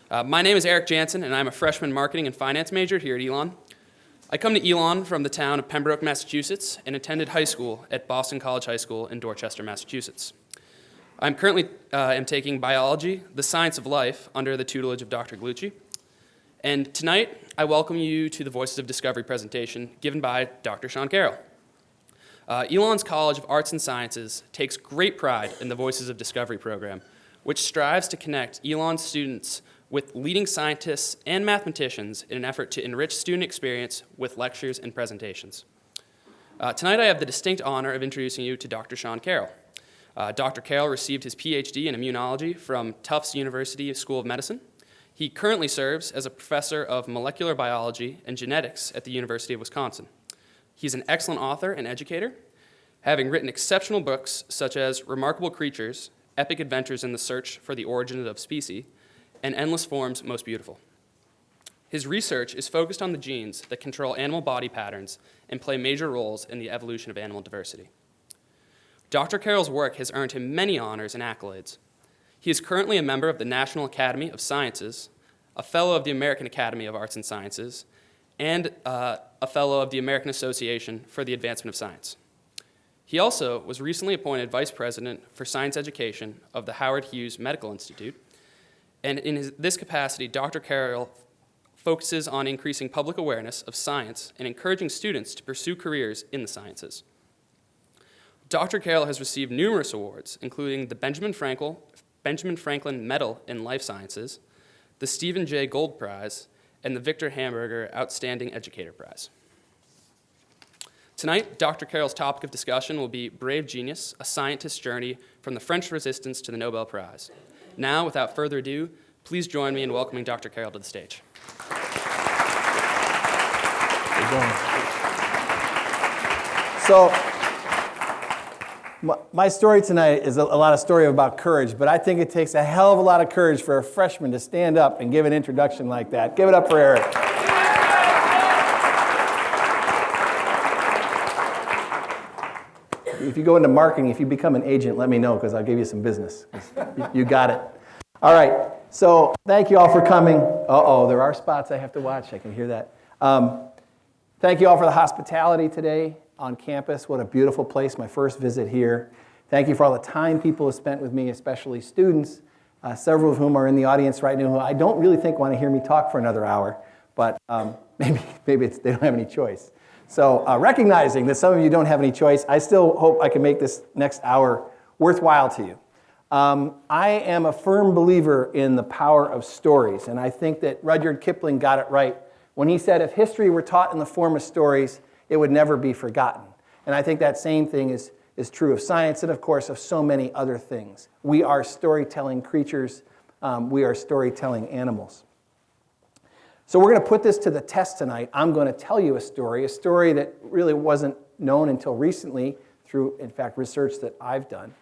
My name is Eric Jansen, and I'm a freshman marketing and finance major here at Elon. I come to Elon from the town of Pembroke, Massachusetts, and attended high school at Boston College High School in Dorchester, Massachusetts. I'm currently taking biology, the science of life, under the tutelage of Dr. Glucci. And tonight, I welcome you to the Voices of Discovery presentation given by Dr. Sean Carroll. Elon's College of Arts and Sciences takes great pride in the Voices of Discovery program, which strives to connect Elon's students with leading scientists and mathematicians in an effort to enrich student experience with lectures and presentations. Tonight I have the distinct honor of introducing you to Dr. Sean Carroll. Dr. Carroll received his PhD in immunology from Tufts University School of Medicine. He currently serves as a professor of molecular biology and genetics at the University of Wisconsin. He's an excellent author and educator, having written exceptional books such as Remarkable Creatures, Epic Adventures in the Search for the Origin of Species, and Endless Forms Most Beautiful. His research is focused on the genes that control animal body patterns and play major roles in the evolution of animal diversity. Dr. Carroll's work has earned him many honors and accolades. He is currently a member of the National Academy of Sciences, a fellow of the American Academy of Arts and Sciences, and a fellow of the American Association for the Advancement of Science. He also was recently appointed Vice President for Science Education of the Howard Hughes Medical Institute, and in this capacity, Dr. Carroll focuses on increasing public awareness of science and encouraging students to pursue careers in the sciences. Dr. Carroll has received numerous awards, including the Benjamin Franklin Medal in Life Sciences, the Stephen J. Gold Prize, and the Victor Hamburger Outstanding Educator Prize. Tonight, Dr. Carroll's topic of discussion will be Brave Genius, a Scientist's Journey from the French Resistance to the Nobel Prize. Now, without further ado, please join me in welcoming Dr. Carroll to the stage. So, my story tonight is a lot of story about courage, but I think it takes a hell of a lot of courage for a freshman to stand up and give an introduction like that. Give it up for Eric. If you go into marketing, if you become an agent, let me know because I'll give you some business. You got it. All right, so thank you all for coming. Uh-oh, there are spots I have to watch. I can hear that. Thank you all for the hospitality today on campus. What a beautiful place, my first visit here. Thank you for all the time people have spent with me, especially students, several of whom are in the audience right now who I don't really think want to hear me talk for another hour, but maybe they don't have any choice. So recognizing that some of you don't have any choice, I still hope I can make this next hour worthwhile to you. I am a firm believer in the power of stories, and I think that Rudyard Kipling got it right when he said if history were taught in the form of stories, it would never be forgotten. And I think that same thing is true of science and, of course, of so many other things. We are storytelling creatures. We are storytelling animals. So we're going to put this to the test tonight. I'm going to tell you a story that really wasn't known until recently through, in fact, research that I've done.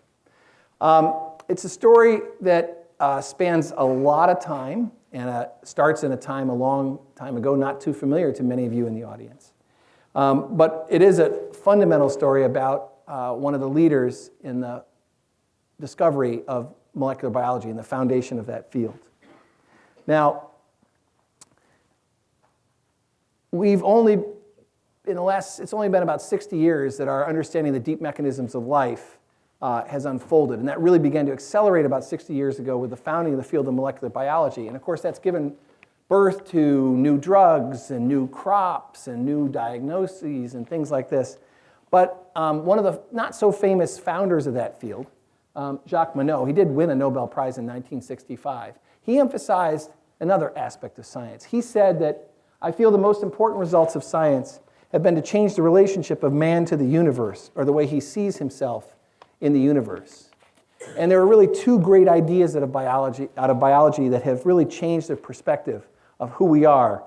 It's a story that spans a lot of time and starts in a long time ago, not too familiar to many of you in the audience. But it is a fundamental story about one of the leaders in the discovery of molecular biology and the foundation of that field. Now, it's only been about 60 years that our understanding of the deep mechanisms of life has unfolded. And that really began to accelerate about 60 years ago with the founding of the field of molecular biology. And of course, that's given birth to new drugs and new crops and new diagnoses and things like this. But one of the not so famous founders of that field, Jacques Monod, he did win a Nobel Prize in 1965. He emphasized another aspect of science. He said that I feel the most important results of science have been to change the relationship of man to the universe, or the way he sees himself in the universe. And there are really two great ideas out of biology that have really changed the perspective of who we are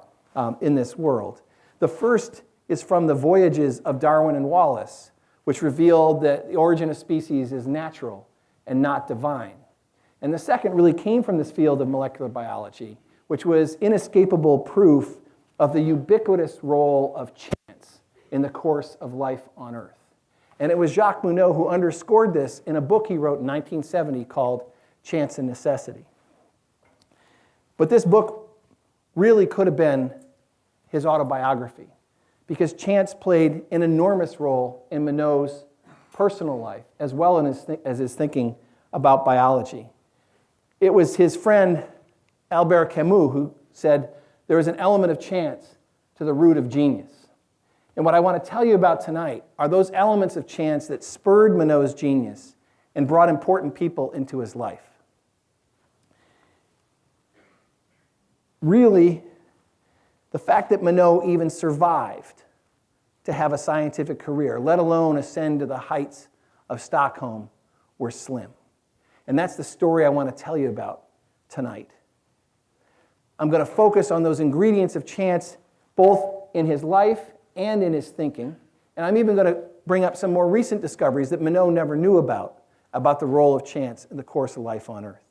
in this world. The first is from the voyages of Darwin and Wallace, which revealed that the origin of species is natural and not divine. And the second really came from this field of molecular biology, which was inescapable proof of the ubiquitous role of chance in the course of life on Earth. And it was Jacques Monod who underscored this in a book he wrote in 1970 called Chance and Necessity. But this book really could have been his autobiography, because chance played an enormous role in Monod's personal life, as well as his thinking about biology. It was his friend Albert Camus who said there is an element of chance to the root of genius. And what I want to tell you about tonight are those elements of chance that spurred Monod's genius and brought important people into his life. Really, the fact that Monod even survived to have a scientific career, let alone ascend to the heights of Stockholm, were slim. And that's the story I want to tell you about tonight. I'm going to focus on those ingredients of chance, both in his life and in his thinking. And I'm even going to bring up some more recent discoveries that Monod never knew about the role of chance in the course of life on Earth.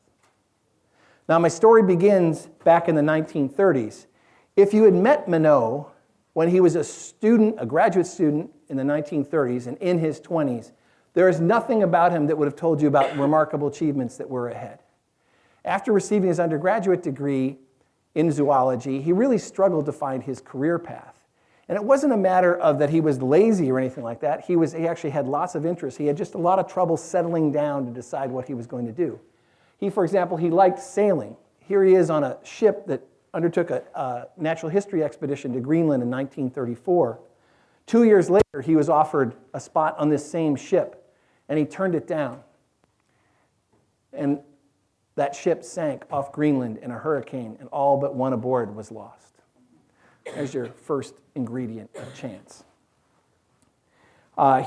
Now, my story begins back in the 1930s. If you had met Monod when he was a graduate student in the 1930s and in his 20s, there is nothing about him that would have told you about remarkable achievements that were ahead. After receiving his undergraduate degree in zoology, he really struggled to find his career path. And it wasn't a matter of that he was lazy or anything like that. He actually had lots of interests. He had just a lot of trouble settling down to decide what he was going to do. For example, he liked sailing. Here he is on a ship that undertook a natural history expedition to Greenland in 1934. 2 years later, he was offered a spot on this same ship, and he turned it down. And that ship sank off Greenland in a hurricane, and all but one aboard was lost. There's your first ingredient of chance.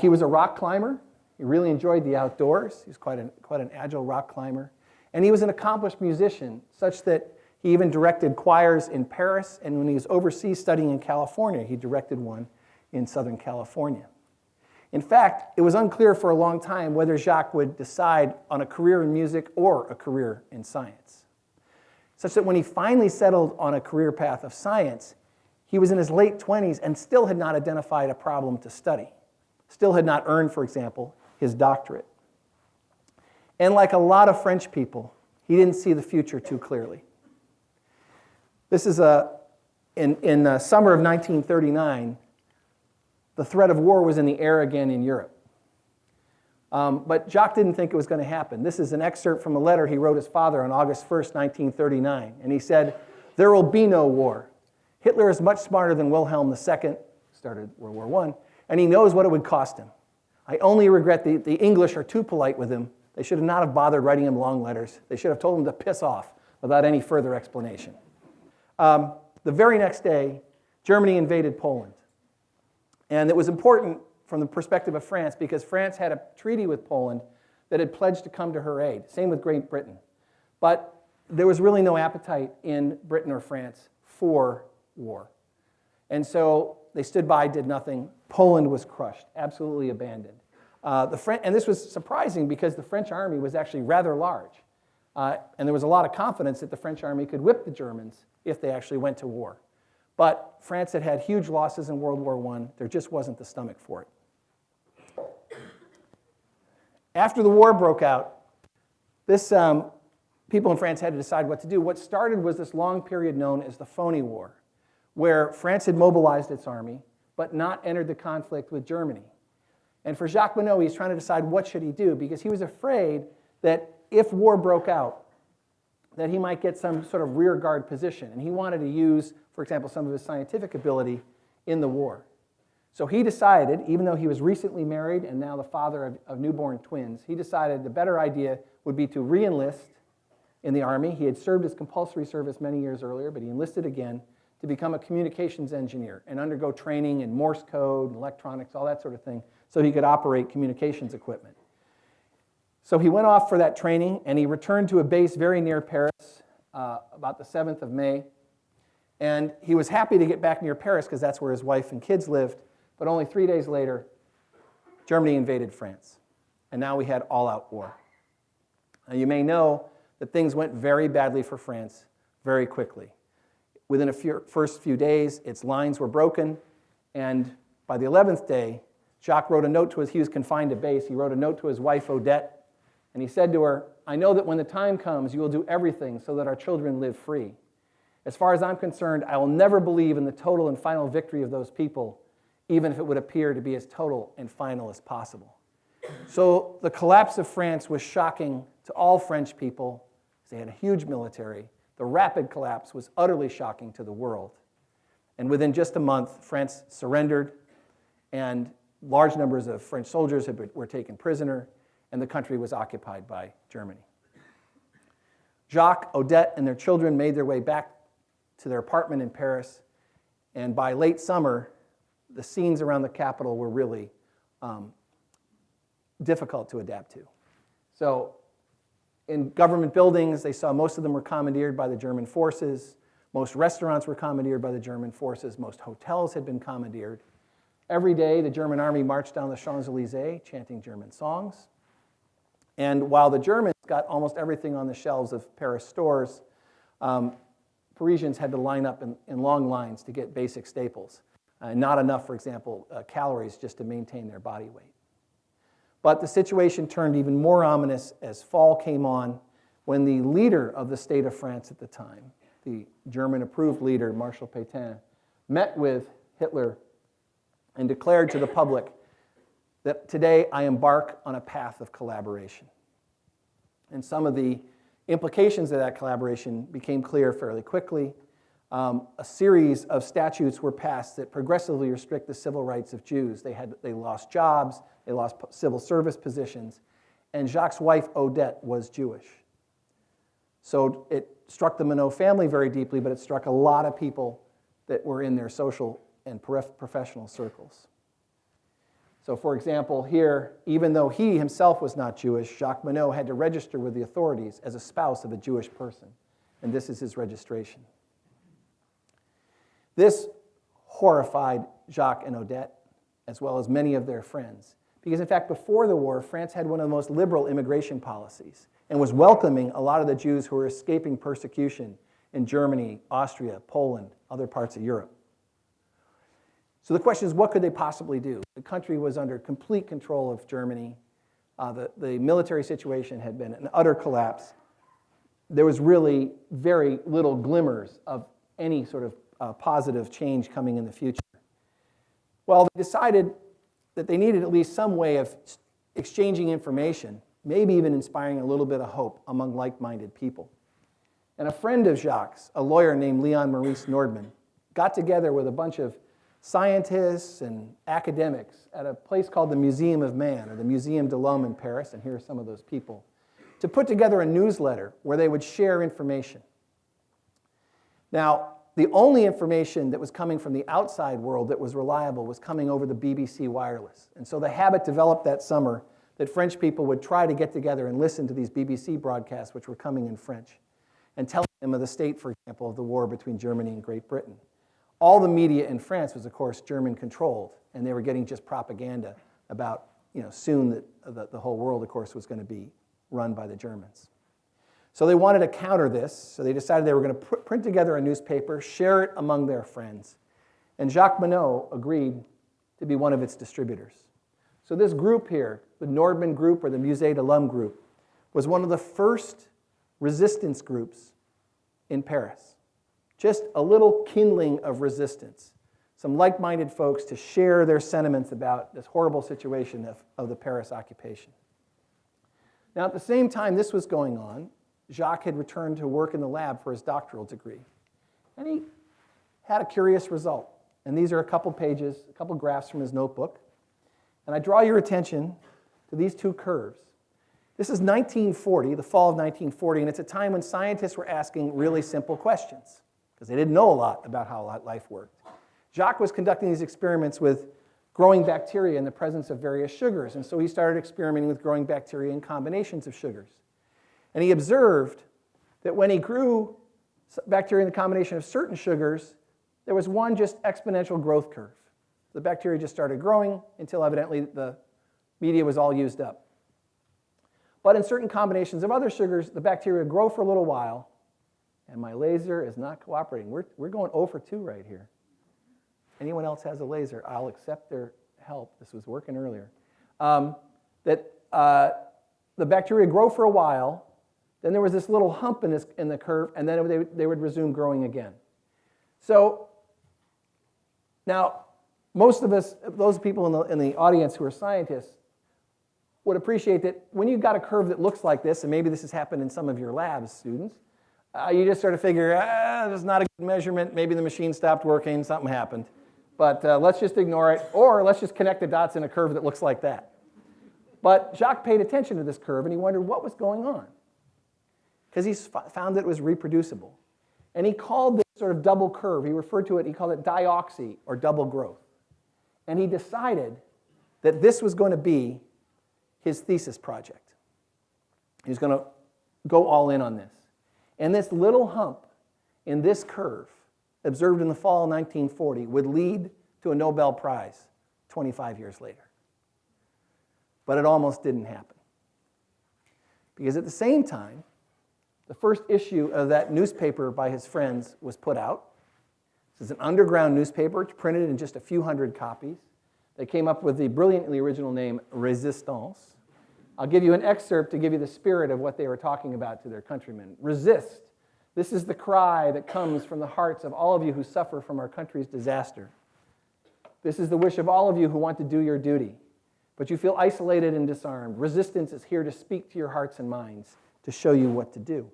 He was a rock climber. He really enjoyed the outdoors. He was quite an agile rock climber. And he was an accomplished musician, such that he even directed choirs in Paris, and when he was overseas studying in California, he directed one in Southern California. In fact, it was unclear for a long time whether Jacques would decide on a career in music or a career in science. Such that when he finally settled on a career path of science, he was in his late 20s and still had not identified a problem to study. Still had not earned, for example, his doctorate. And like a lot of French people, he didn't see the future too clearly. This is in summer of 1939, the threat of war was in the air again in Europe. But Jacques didn't think it was going to happen. This is an excerpt from a letter he wrote his father on August 1st, 1939. And he said, "There will be no war. Hitler is much smarter than Wilhelm II, started World War I, and he knows what it would cost him. I only regret the English are too polite with him. They should not have bothered writing him long letters. They should have told him to piss off without any further explanation." The very next day, Germany invaded Poland. And it was important from the perspective of France because France had a treaty with Poland that had pledged to come to her aid. Same with Great Britain. But there was really no appetite in Britain or France for war. And so they stood by, did nothing. Poland was crushed, absolutely abandoned. And this was surprising because the French army was actually rather large. And there was a lot of confidence that the French army could whip the Germans if they actually went to war. But France had had huge losses in World War I. There just wasn't the stomach for it. After the war broke out, people in France had to decide what to do. What started was this long period known as the Phony War, where France had mobilized its army, but not entered the conflict with Germany. And for Jacques Monod, he's trying to decide what should he do, because he was afraid that if war broke out, that he might get some sort of rear guard position. And he wanted to use, for example, some of his scientific ability in the war. So he decided, even though he was recently married and now the father of newborn twins, he decided the better idea would be to re-enlist in the army. He had served his compulsory service many years earlier, but he enlisted again to become a communications engineer and undergo training in Morse code, electronics, all that sort of thing, so he could operate communications equipment. So he went off for that training, and he returned to a base very near Paris about the 7th of May. And he was happy to get back near Paris because that's where his wife and kids lived. But only 3 days later, Germany invaded France. And now we had all-out war. Now you may know that things went very badly for France very quickly. Within the first few days, its lines were broken. And by the 11th day, Jacques wrote a note to he was confined to base. He wrote a note to his wife, Odette. And he said to her, "I know that when the time comes, you will do everything so that our children live free. As far as I'm concerned, I will never believe in the total and final victory of those people, even if it would appear to be as total and final as possible. So the collapse of France was shocking to all French people. They had a huge military. The rapid collapse was utterly shocking to the world. And within just a month, France surrendered, and large numbers of French soldiers were taken prisoner, and the country was occupied by Germany. Jacques, Odette, and their children made their way back to their apartment in Paris, and by late summer, the scenes around the capital were really difficult to adapt to. So in government buildings, they saw most of them were commandeered by the German forces. Most restaurants were commandeered by the German forces. Most hotels had been commandeered. Every day, the German army marched down the Champs-Élysées chanting German songs. And while the Germans got almost everything on the shelves of Paris stores, Parisians had to line up in long lines to get basic staples. Not enough, for example, calories just to maintain their body weight. But the situation turned even more ominous as fall came on, when the leader of the state of France at the time, the German-approved leader, Marshal Pétain, met with Hitler and declared to the public that today I embark on a path of collaboration. And some of the implications of that collaboration became clear fairly quickly. A series of statutes were passed that progressively restrict the civil rights of Jews. They lost jobs, they lost civil service positions, and Jacques' wife, Odette, was Jewish. So it struck the Monod family very deeply, but it struck a lot of people that were in their social and professional circles. So for example, here, even though he himself was not Jewish, Jacques Monod had to register with the authorities as a spouse of a Jewish person, and this is his registration. This horrified Jacques and Odette, as well as many of their friends, because in fact, before the war, France had one of the most liberal immigration policies and was welcoming a lot of the Jews who were escaping persecution in Germany, Austria, Poland, other parts of Europe. So the question is, what could they possibly do? The country was under complete control of Germany. The military situation had been an utter collapse. There was really very little glimmers of any sort of positive change coming in the future. Well, they decided that they needed at least some way of exchanging information, maybe even inspiring a little bit of hope among like-minded people. And a friend of Jacques, a lawyer named Leon Maurice Nordman, got together with a bunch of scientists and academics at a place called the Museum of Man, or the Museum de l'Homme in Paris, and here are some of those people, to put together a newsletter where they would share information. Now, the only information that was coming from the outside world that was reliable was coming over the BBC wireless. And so the habit developed that summer that French people would try to get together and listen to these BBC broadcasts, which were coming in French, and telling them of the state, for example, of the war between Germany and Great Britain. All the media in France was, of course, German-controlled, and they were getting just propaganda about, soon that the whole world, of course, was going to be run by the Germans. So they wanted to counter this, so they decided they were going to print together a newspaper, share it among their friends, and Jacques Monod agreed to be one of its distributors. So this group here, the Nordman group or the Musée de l'Homme group, was one of the first resistance groups in Paris. Just a little kindling of resistance. Some like-minded folks to share their sentiments about this horrible situation of the Paris occupation. Now, at the same time this was going on, Jacques had returned to work in the lab for his doctoral degree. And he had a curious result. And these are a couple pages, a couple graphs from his notebook. And I draw your attention to these two curves. This is 1940, the fall of 1940, and it's a time when scientists were asking really simple questions, because they didn't know a lot about how life worked. Jacques was conducting these experiments with growing bacteria in the presence of various sugars, and so he started experimenting with growing bacteria in combinations of sugars. And he observed that when he grew bacteria in the combination of certain sugars, there was one just exponential growth curve. The bacteria just started growing until evidently the media was all used up. But in certain combinations of other sugars, the bacteria grow for a little while, and my laser is not cooperating. We're going 0 for 2 right here. Anyone else has a laser, I'll accept their help. This was working earlier. The bacteria grow for a while, Then there was this little hump in the curve, and then they would resume growing again. So now, most of us, those people in the audience who are scientists, would appreciate that when you've got a curve that looks like this, and maybe this has happened in some of your labs, students, you just sort of figure, this is not a good measurement, maybe the machine stopped working, something happened. But let's just ignore it, or let's just connect the dots in a curve that looks like that. But Jacques paid attention to this curve, and he wondered what was going on, because he found that it was reproducible. And he called this sort of double curve, he referred to it, he called it dioxy, or double growth. And he decided that this was going to be his thesis project. He was going to go all in on this. And this little hump in this curve, observed in the fall of 1940, would lead to a Nobel Prize 25 years later. But it almost didn't happen. Because at the same time, the first issue of that newspaper by his friends was put out. This is an underground newspaper. It's printed in just a few hundred copies. They came up with the brilliantly original name Resistance. I'll give you an excerpt to give you the spirit of what they were talking about to their countrymen. Resist. This is the cry that comes from the hearts of all of you who suffer from our country's disaster. This is the wish of all of you who want to do your duty, but you feel isolated and disarmed. Resistance is here to speak to your hearts and minds, to show you what to do.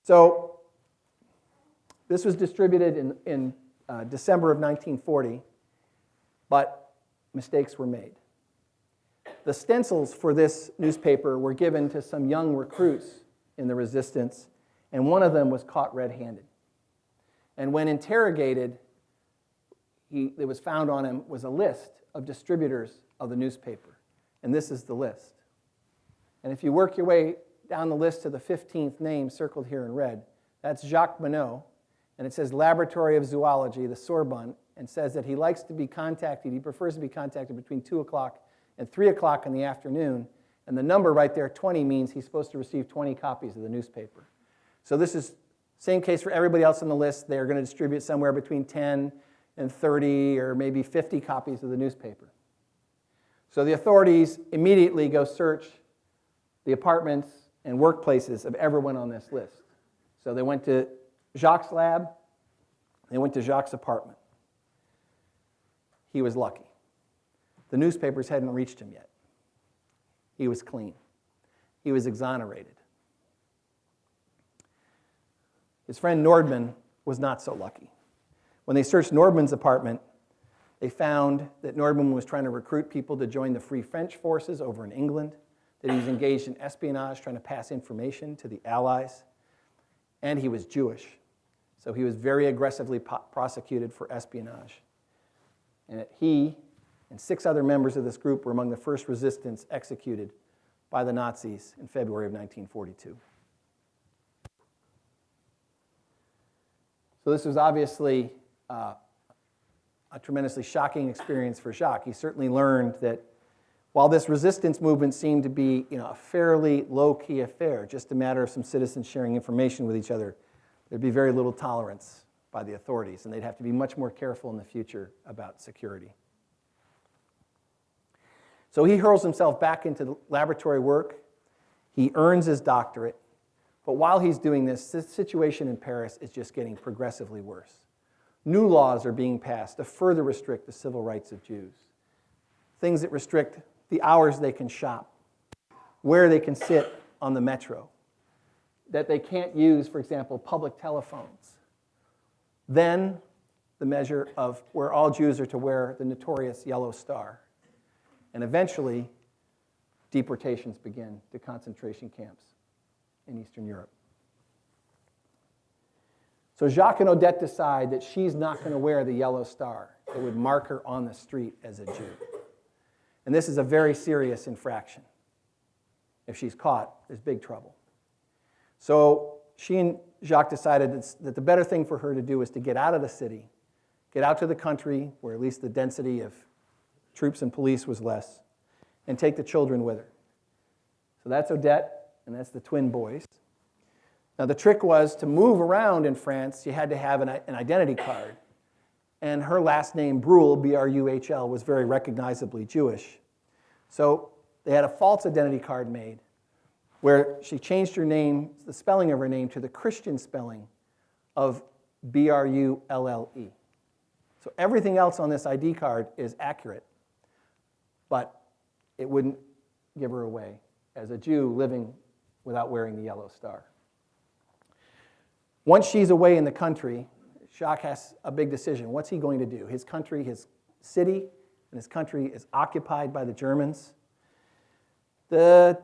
So this was distributed in December of 1940, but mistakes were made. The stencils for this newspaper were given to some young recruits in the resistance, and one of them was caught red-handed. And when interrogated, it was found on him was a list of distributors of the newspaper. And this is the list. And if you work your way down the list to the 15th name circled here in red, that's Jacques Monod, and it says Laboratory of Zoology, the Sorbonne, and says that he likes to be contacted, he prefers to be contacted between 2 o'clock and 3 o'clock in the afternoon, and the number right there, 20, means he's supposed to receive 20 copies of the newspaper. So this is same case for everybody else on the list. They're going to distribute somewhere between 10 and 30 or maybe 50 copies of the newspaper. So the authorities immediately go search the apartments and workplaces of everyone on this list. So they went to Jacques' lab, they went to Jacques' apartment. He was lucky. The newspapers hadn't reached him yet. He was clean. He was exonerated. His friend Nordman was not so lucky. When they searched Nordman's apartment, they found that Nordman was trying to recruit people to join the Free French forces over in England, that he was engaged in espionage, trying to pass information to the Allies, and he was Jewish. So he was very aggressively prosecuted for espionage. And he and 6 other members of this group were among the first resistance executed by the Nazis in February of 1942. So this was obviously a tremendously shocking experience for Jacques. He certainly learned that while this resistance movement seemed to be a fairly low-key affair, just a matter of some citizens sharing information with each other, there'd be very little tolerance by the authorities, and they'd have to be much more careful in the future about security. So he hurls himself back into the laboratory work. He earns his doctorate. But while he's doing this, the situation in Paris is just getting progressively worse. New laws are being passed to further restrict the civil rights of Jews. Things that restrict the hours they can shop, where they can sit on the metro, that they can't use, for example, public telephones. Then the measure of where all Jews are to wear the notorious yellow star. And eventually, deportations begin to concentration camps in Eastern Europe. So Jacques and Odette decide that she's not going to wear the yellow star that would mark her on the street as a Jew. And this is a very serious infraction. If she's caught, there's big trouble. So she and Jacques decided that the better thing for her to do was to get out of the city, get out to the country where at least the density of troops and police was less, and take the children with her. So that's Odette, and that's the twin boys. Now the trick was to move around in France, you had to have an identity card. And her last name, Bruhl, B-R-U-H-L, was very recognizably Jewish. So they had a false identity card made. where she changed her name, the spelling of her name, to the Christian spelling of Brulle. So everything else on this ID card is accurate, but it wouldn't give her away as a Jew living without wearing the yellow star. Once she's away in the country, Jacques has a big decision. What's he going to do? His country, his city, and his country is occupied by the Germans. The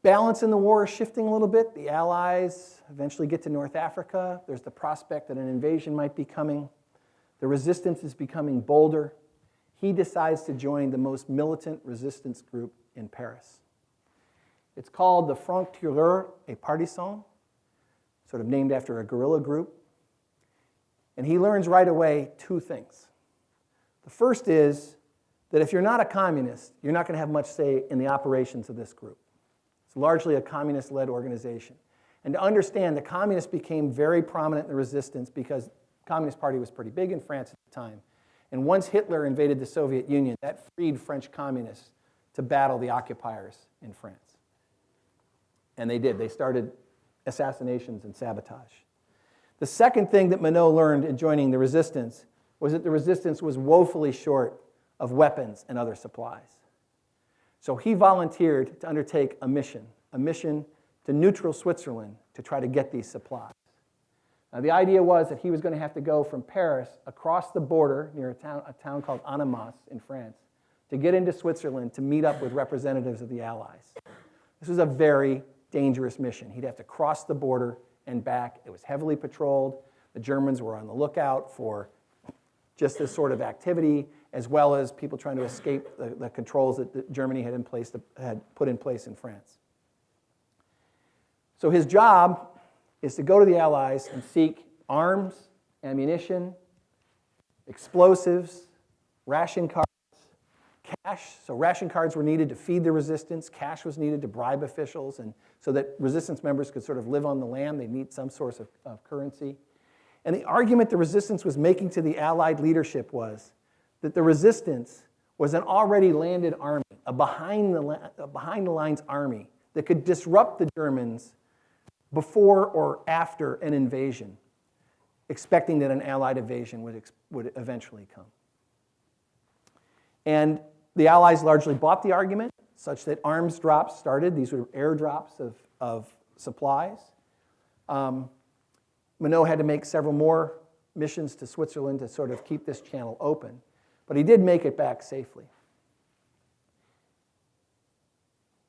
balance in the war is shifting a little bit. The Allies eventually get to North Africa. There's the prospect that an invasion might be coming. The resistance is becoming bolder. He decides to join the most militant resistance group in Paris. It's called the Francs-Tireurs et Partisans, sort of named after a guerrilla group. And he learns right away two things. The first is that if you're not a communist, you're not going to have much say in the operations of this group. It's largely a communist-led organization. And to understand, the communists became very prominent in the resistance because the Communist Party was pretty big in France at the time. And once Hitler invaded the Soviet Union, that freed French communists to battle the occupiers in France. And they did. They started assassinations and sabotage. The second thing that Monod learned in joining the resistance was that the resistance was woefully short of weapons and other supplies. So he volunteered to undertake a mission to neutral Switzerland to try to get these supplies. Now, the idea was that he was going to have to go from Paris across the border near a town called Annemasse in France to get into Switzerland to meet up with representatives of the Allies. This was a very dangerous mission. He'd have to cross the border and back. It was heavily patrolled. The Germans were on the lookout for just this sort of activity, as well as people trying to escape the controls that Germany had put in place in France. So his job is to go to the Allies and seek arms, ammunition, explosives, ration cards, cash. So ration cards were needed to feed the resistance. Cash was needed to bribe officials, and so that resistance members could sort of live on the lam. They need some source of currency. And the argument the resistance was making to the Allied leadership was that the resistance was an already landed army, a behind-the-lines army that could disrupt the Germans before or after an invasion, expecting that an Allied invasion would eventually come. And the Allies largely bought the argument, such that arms drops started. These were airdrops of supplies. Monod had to make several more missions to Switzerland to sort of keep this channel open, but he did make it back safely.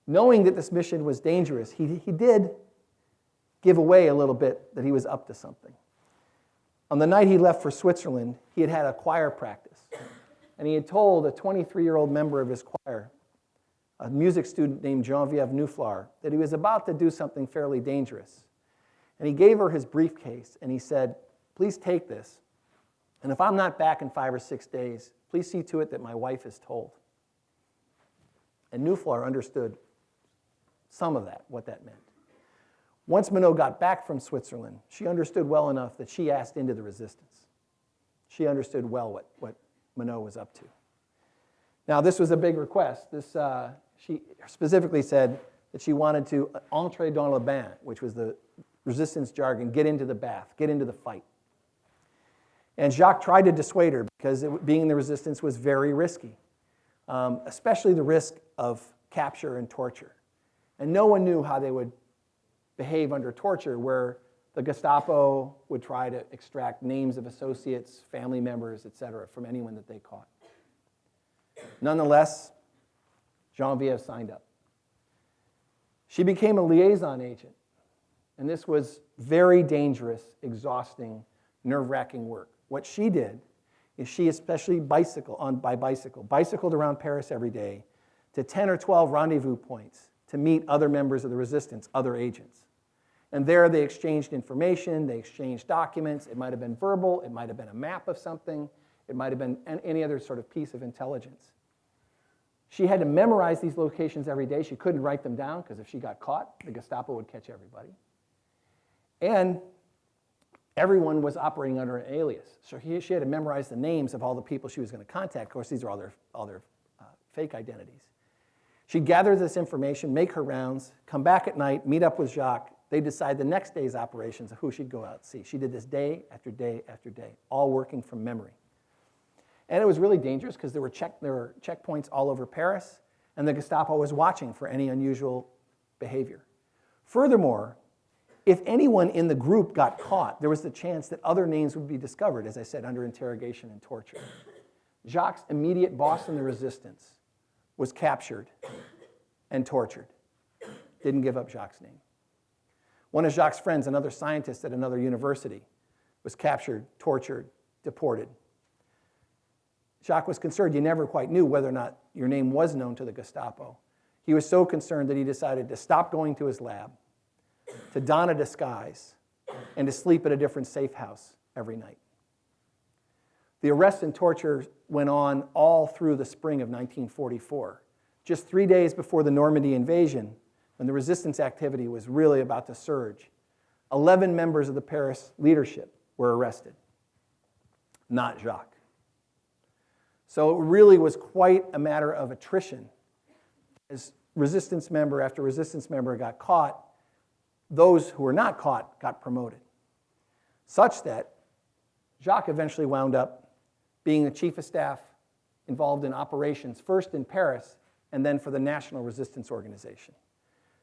Knowing that this mission was dangerous, he did give away a little bit that he was up to something. On the night he left for Switzerland, he had had a choir practice, and he had told a 23-year-old member of his choir, a music student named Geneviève Nuflar, that he was about to do something fairly dangerous. And he gave her his briefcase, and he said, "Please take this, and if I'm not back in 5 or 6 days, please see to it that my wife is told." And Nuflar understood some of that, what that meant. Once Monod got back from Switzerland, she understood well enough that she asked into the resistance. She understood well what Monod was up to. Now, this was a big request. She specifically said that she wanted to entrer dans le bain, which was the resistance jargon, get into the bath, get into the fight. And Jacques tried to dissuade her because being in the resistance was very risky, especially the risk of capture and torture. And no one knew how they would behave under torture, where the Gestapo would try to extract names of associates, family members, etc., from anyone that they caught. Nonetheless, Geneviève signed up. She became a liaison agent, and this was very dangerous, exhausting, nerve-wracking work. What she did is she especially bicycled around Paris every day to 10 or 12 rendezvous points to meet other members of the resistance, other agents. And there they exchanged information, they exchanged documents. It might have been verbal, it might have been a map of something, it might have been any other sort of piece of intelligence. She had to memorize these locations every day. She couldn't write them down because if she got caught, the Gestapo would catch everybody. And everyone was operating under an alias. So she had to memorize the names of all the people she was going to contact. Of course, these are all their fake identities. She'd gather this information, make her rounds, come back at night, meet up with Jacques. They'd decide the next day's operations of who she'd go out and see. She did this day after day after day, all working from memory. And it was really dangerous because there were checkpoints all over Paris, and the Gestapo was watching for any unusual behavior. Furthermore, if anyone in the group got caught, there was the chance that other names would be discovered, as I said, under interrogation and torture. Jacques' immediate boss in the resistance was captured and tortured. Didn't give up Jacques' name. One of Jacques' friends, another scientist at another university, was captured, tortured, deported. Jacques was concerned. You never quite knew whether or not your name was known to the Gestapo. He was so concerned that he decided to stop going to his lab, to don a disguise, and to sleep at a different safe house every night. The arrests and torture went on all through the spring of 1944. Just 3 days before the Normandy invasion, when the resistance activity was really about to surge, 11 members of the Paris leadership were arrested, not Jacques. So it really was quite a matter of attrition. As resistance member after resistance member got caught, those who were not caught got promoted, such that Jacques eventually wound up being the chief of staff involved in operations, first in Paris, and then for the National Resistance Organization.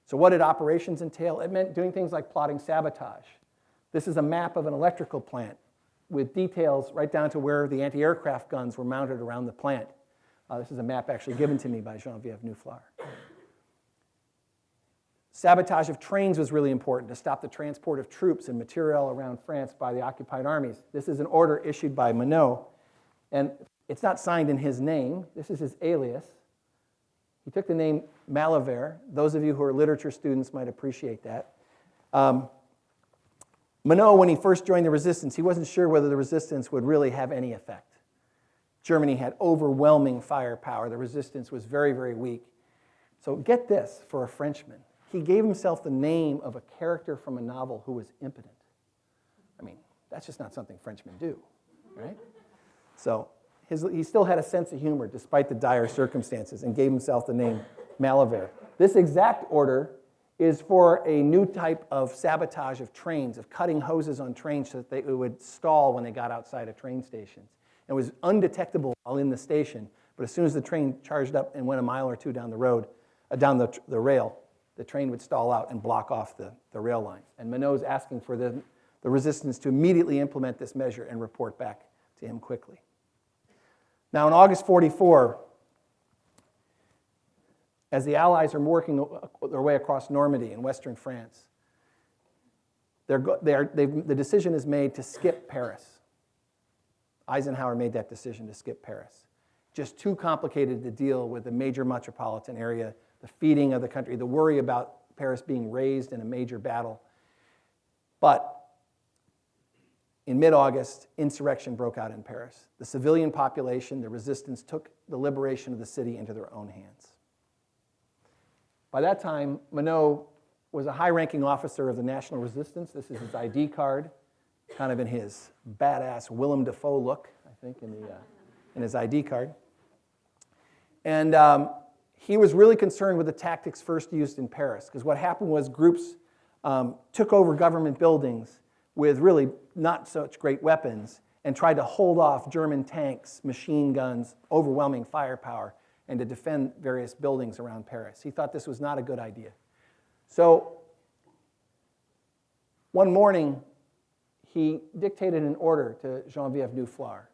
So what did operations entail? It meant doing things like plotting sabotage. This is a map of an electrical plant with details right down to where the anti-aircraft guns were mounted around the plant. This is a map actually given to me by Geneviève Nuflard. Sabotage of trains was really important to stop the transport of troops and material around France by the occupied armies. This is an order issued by Monod, and it's not signed in his name. This is his alias. He took the name Malavert. Those of you who are literature students might appreciate that. Monod, when he first joined the resistance, he wasn't sure whether the resistance would really have any effect. Germany had overwhelming firepower. The resistance was very, very weak. So get this, for a Frenchman, he gave himself the name of a character from a novel who was impotent. I mean, that's just not something Frenchmen do, right? So he still had a sense of humor despite the dire circumstances and gave himself the name Malavert. This exact order is for a new type of sabotage of trains, of cutting hoses on trains so that it would stall when they got outside of train stations. It was undetectable while in the station, but as soon as the train charged up and went a mile or two down the road, down the rail, the train would stall out and block off the rail line. And Monod's asking for the resistance to immediately implement this measure and report back to him quickly. Now, in August 44, as the Allies are working their way across Normandy in western France, the decision is made to skip Paris. Eisenhower made that decision to skip Paris. Just too complicated to deal with the major metropolitan area, the feeding of the country, the worry about Paris being razed in a major battle. But in mid-August, insurrection broke out in Paris. The civilian population, the resistance, took the liberation of the city into their own hands. By that time, Monod was a high-ranking officer of the National Resistance. This is his ID card, kind of in his badass Willem Dafoe look, I think, in his ID card. And he was really concerned with the tactics first used in Paris, because what happened was groups took over government buildings with really not such great weapons and tried to hold off German tanks, machine guns, overwhelming firepower, and to defend various buildings around Paris. He thought this was not a good idea. So one morning, he dictated an order to Geneviève Nuflard.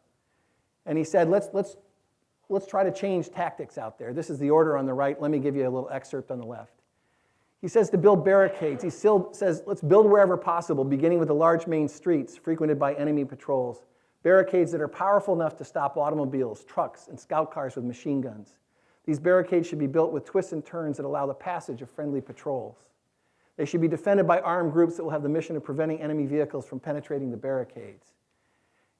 And he said, let's try to change tactics out there. This is the order on the right. Let me give you a little excerpt on the left. He says to build barricades. He still says, let's build wherever possible, beginning with the large main streets frequented by enemy patrols. Barricades that are powerful enough to stop automobiles, trucks, and scout cars with machine guns. These barricades should be built with twists and turns that allow the passage of friendly patrols. They should be defended by armed groups that will have the mission of preventing enemy vehicles from penetrating the barricades.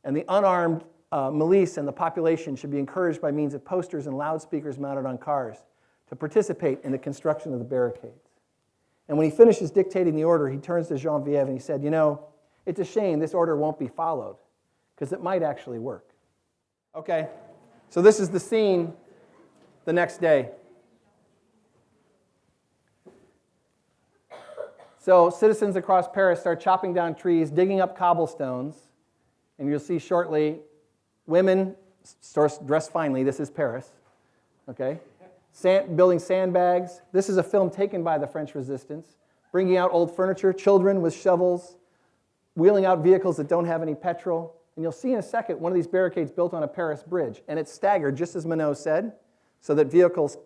And the unarmed milice and the population should be encouraged by means of posters and loudspeakers mounted on cars to participate in the construction of the barricades. And when he finishes dictating the order, he turns to Geneviève and he said, you know, it's a shame this order won't be followed, because it might actually work. Okay, so this is the scene the next day. So citizens across Paris start chopping down trees, digging up cobblestones, and you'll see shortly women dressed finely. This is Paris, okay? Building sandbags. This is a film taken by the French Resistance, bringing out old furniture, children with shovels, wheeling out vehicles that don't have any petrol. And you'll see in a second one of these barricades built on a Paris bridge, and it's staggered, just as Monod said, so that vehicles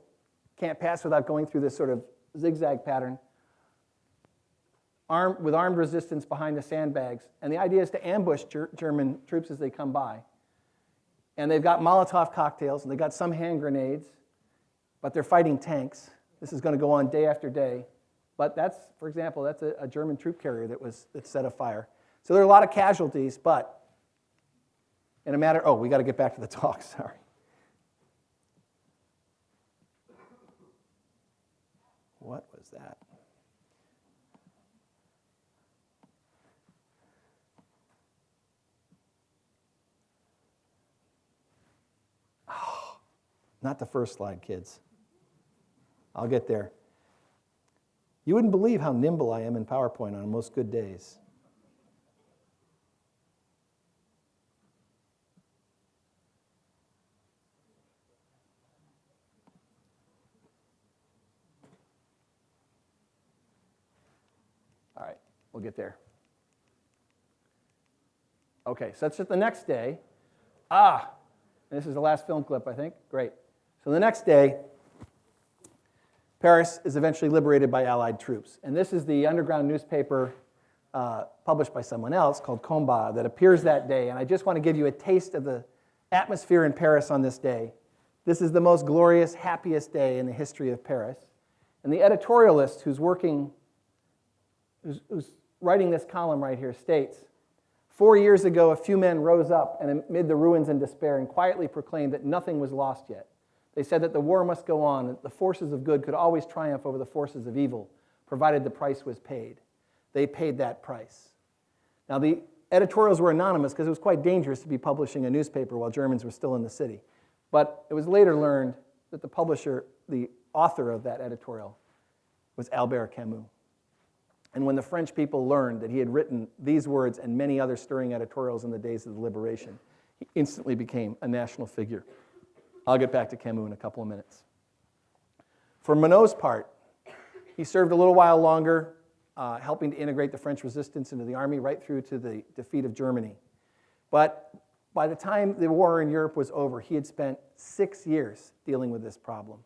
can't pass without going through this sort of zigzag pattern, with armed resistance behind the sandbags. And the idea is to ambush German troops as they come by. And they've got Molotov cocktails, and they've got some hand grenades, but they're fighting tanks. This is going to go on day after day. But that's, for example, that's a German troop carrier that set afire. So there are a lot of casualties, but in a matter, we got to get back to the talk, sorry. What was that? Oh, not the first slide, kids. I'll get there. You wouldn't believe how nimble I am in PowerPoint on most good days. All right, we'll get there. Okay, so that's just the next day. And this is the last film clip, I think. Great. So the next day, Paris is eventually liberated by Allied troops. And this is the underground newspaper published by someone else called Combat that appears that day. And I just want to give you a taste of the atmosphere in Paris on this day. This is the most glorious, happiest day in the history of Paris. And the editorialist who's writing this column right here states, 4 years ago, a few men rose up and amid the ruins and despair and quietly proclaimed that nothing was lost yet. They said that the war must go on, that the forces of good could always triumph over the forces of evil, provided the price was paid. They paid that price. Now, the editorials were anonymous because it was quite dangerous to be publishing a newspaper while Germans were still in the city. But it was later learned that the publisher, the author of that editorial, was Albert Camus. And when the French people learned that he had written these words and many other stirring editorials in the days of the liberation, he instantly became a national figure. I'll get back to Camus in a couple of minutes. For Monod's part, he served a little while longer, helping to integrate the French resistance into the army right through to the defeat of Germany. But by the time the war in Europe was over, he had spent 6 years dealing with this problem.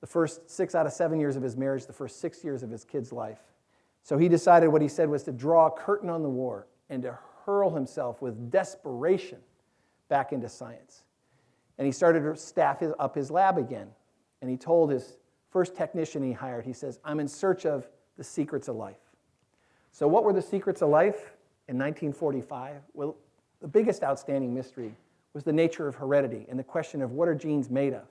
The first 6 out of 7 years of his marriage, the first 6 years of his kid's life. So he decided what he said was to draw a curtain on the war and to hurl himself with desperation back into science. And he started to staff up his lab again. And he told his first technician he hired, he says, I'm in search of the secrets of life. So what were the secrets of life in 1945? Well, the biggest outstanding mystery was the nature of heredity and the question of what are genes made of?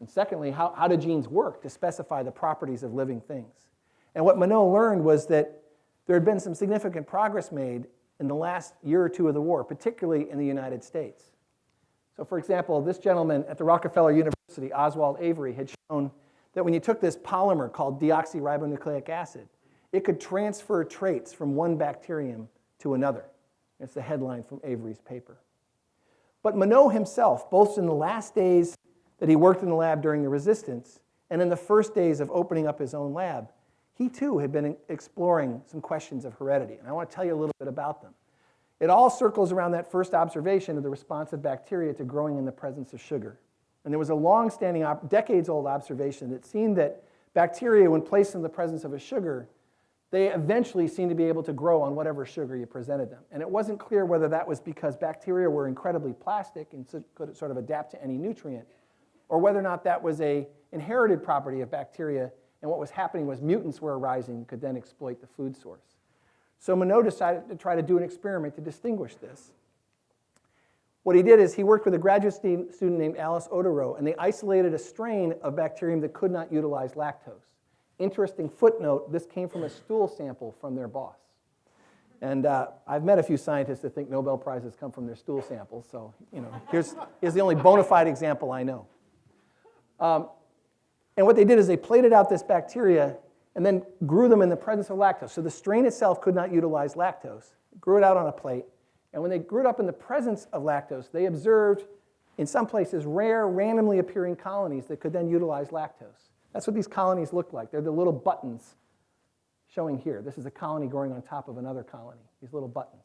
And secondly, how do genes work to specify the properties of living things? And what Monod learned was that there had been some significant progress made in the last year or two of the war, particularly in the United States. So for example, this gentleman at the Rockefeller University, Oswald Avery, had shown that when you took this polymer called deoxyribonucleic acid, it could transfer traits from one bacterium to another. It's the headline from Avery's paper. But Monod himself, both in the last days that he worked in the lab during the resistance and in the first days of opening up his own lab, he too had been exploring some questions of heredity. And I want to tell you a little bit about them. It all circles around that first observation of the response of bacteria to growing in the presence of sugar. And there was a long-standing, decades-old observation that seemed that bacteria, when placed in the presence of a sugar, they eventually seemed to be able to grow on whatever sugar you presented them. And it wasn't clear whether that was because bacteria were incredibly plastic and could sort of adapt to any nutrient, or whether or not that was an inherited property of bacteria, and what was happening was mutants were arising and could then exploit the food source. So Monod decided to try to do an experiment to distinguish this. What he did is he worked with a graduate student named Alice Oderow, and they isolated a strain of bacterium that could not utilize lactose. Interesting footnote, this came from a stool sample from their boss. And I've met a few scientists that think Nobel Prizes come from their stool samples, so here's the only bona fide example I know. And what they did is they plated out this bacteria, and then grew them in the presence of lactose. So the strain itself could not utilize lactose, grew it out on a plate, and when they grew it up in the presence of lactose, they observed, in some places, rare, randomly appearing colonies that could then utilize lactose. That's what these colonies look like. They're the little buttons showing here. This is a colony growing on top of another colony, these little buttons.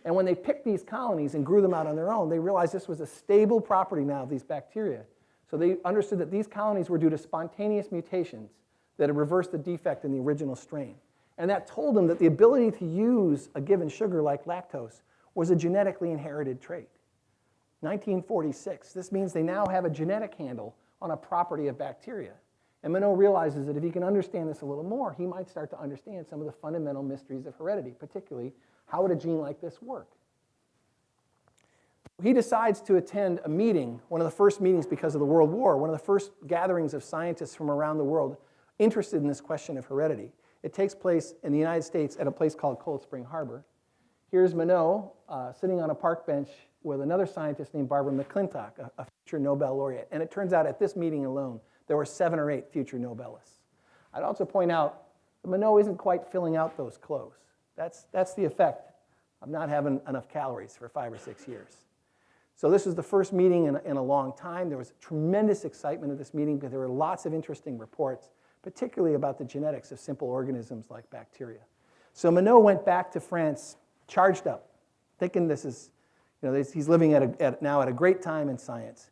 And when they picked these colonies and grew them out on their own, they realized this was a stable property now of these bacteria. So they understood that these colonies were due to spontaneous mutations that had reversed the defect in the original strain. And that told them that the ability to use a given sugar like lactose was a genetically inherited trait. 1946, this means they now have a genetic handle on a property of bacteria. And Monod realizes that if he can understand this a little more, he might start to understand some of the fundamental mysteries of heredity, particularly how would a gene like this work? He decides to attend a meeting, one of the first meetings because of the World War, one of the first gatherings of scientists from around the world interested in this question of heredity. It takes place in the United States at a place called Cold Spring Harbor. Here's Monod sitting on a park bench with another scientist named Barbara McClintock, a future Nobel laureate. And it turns out at this meeting alone, there were 7 or 8 future Nobelists. I'd also point out that Monod isn't quite filling out those clothes. That's the effect of not having enough calories for 5 or 6 years. So this was the first meeting in a long time. There was tremendous excitement at this meeting because there were lots of interesting reports, particularly about the genetics of simple organisms like bacteria. So Monod went back to France charged up, thinking this is, he's living now at a great time in science,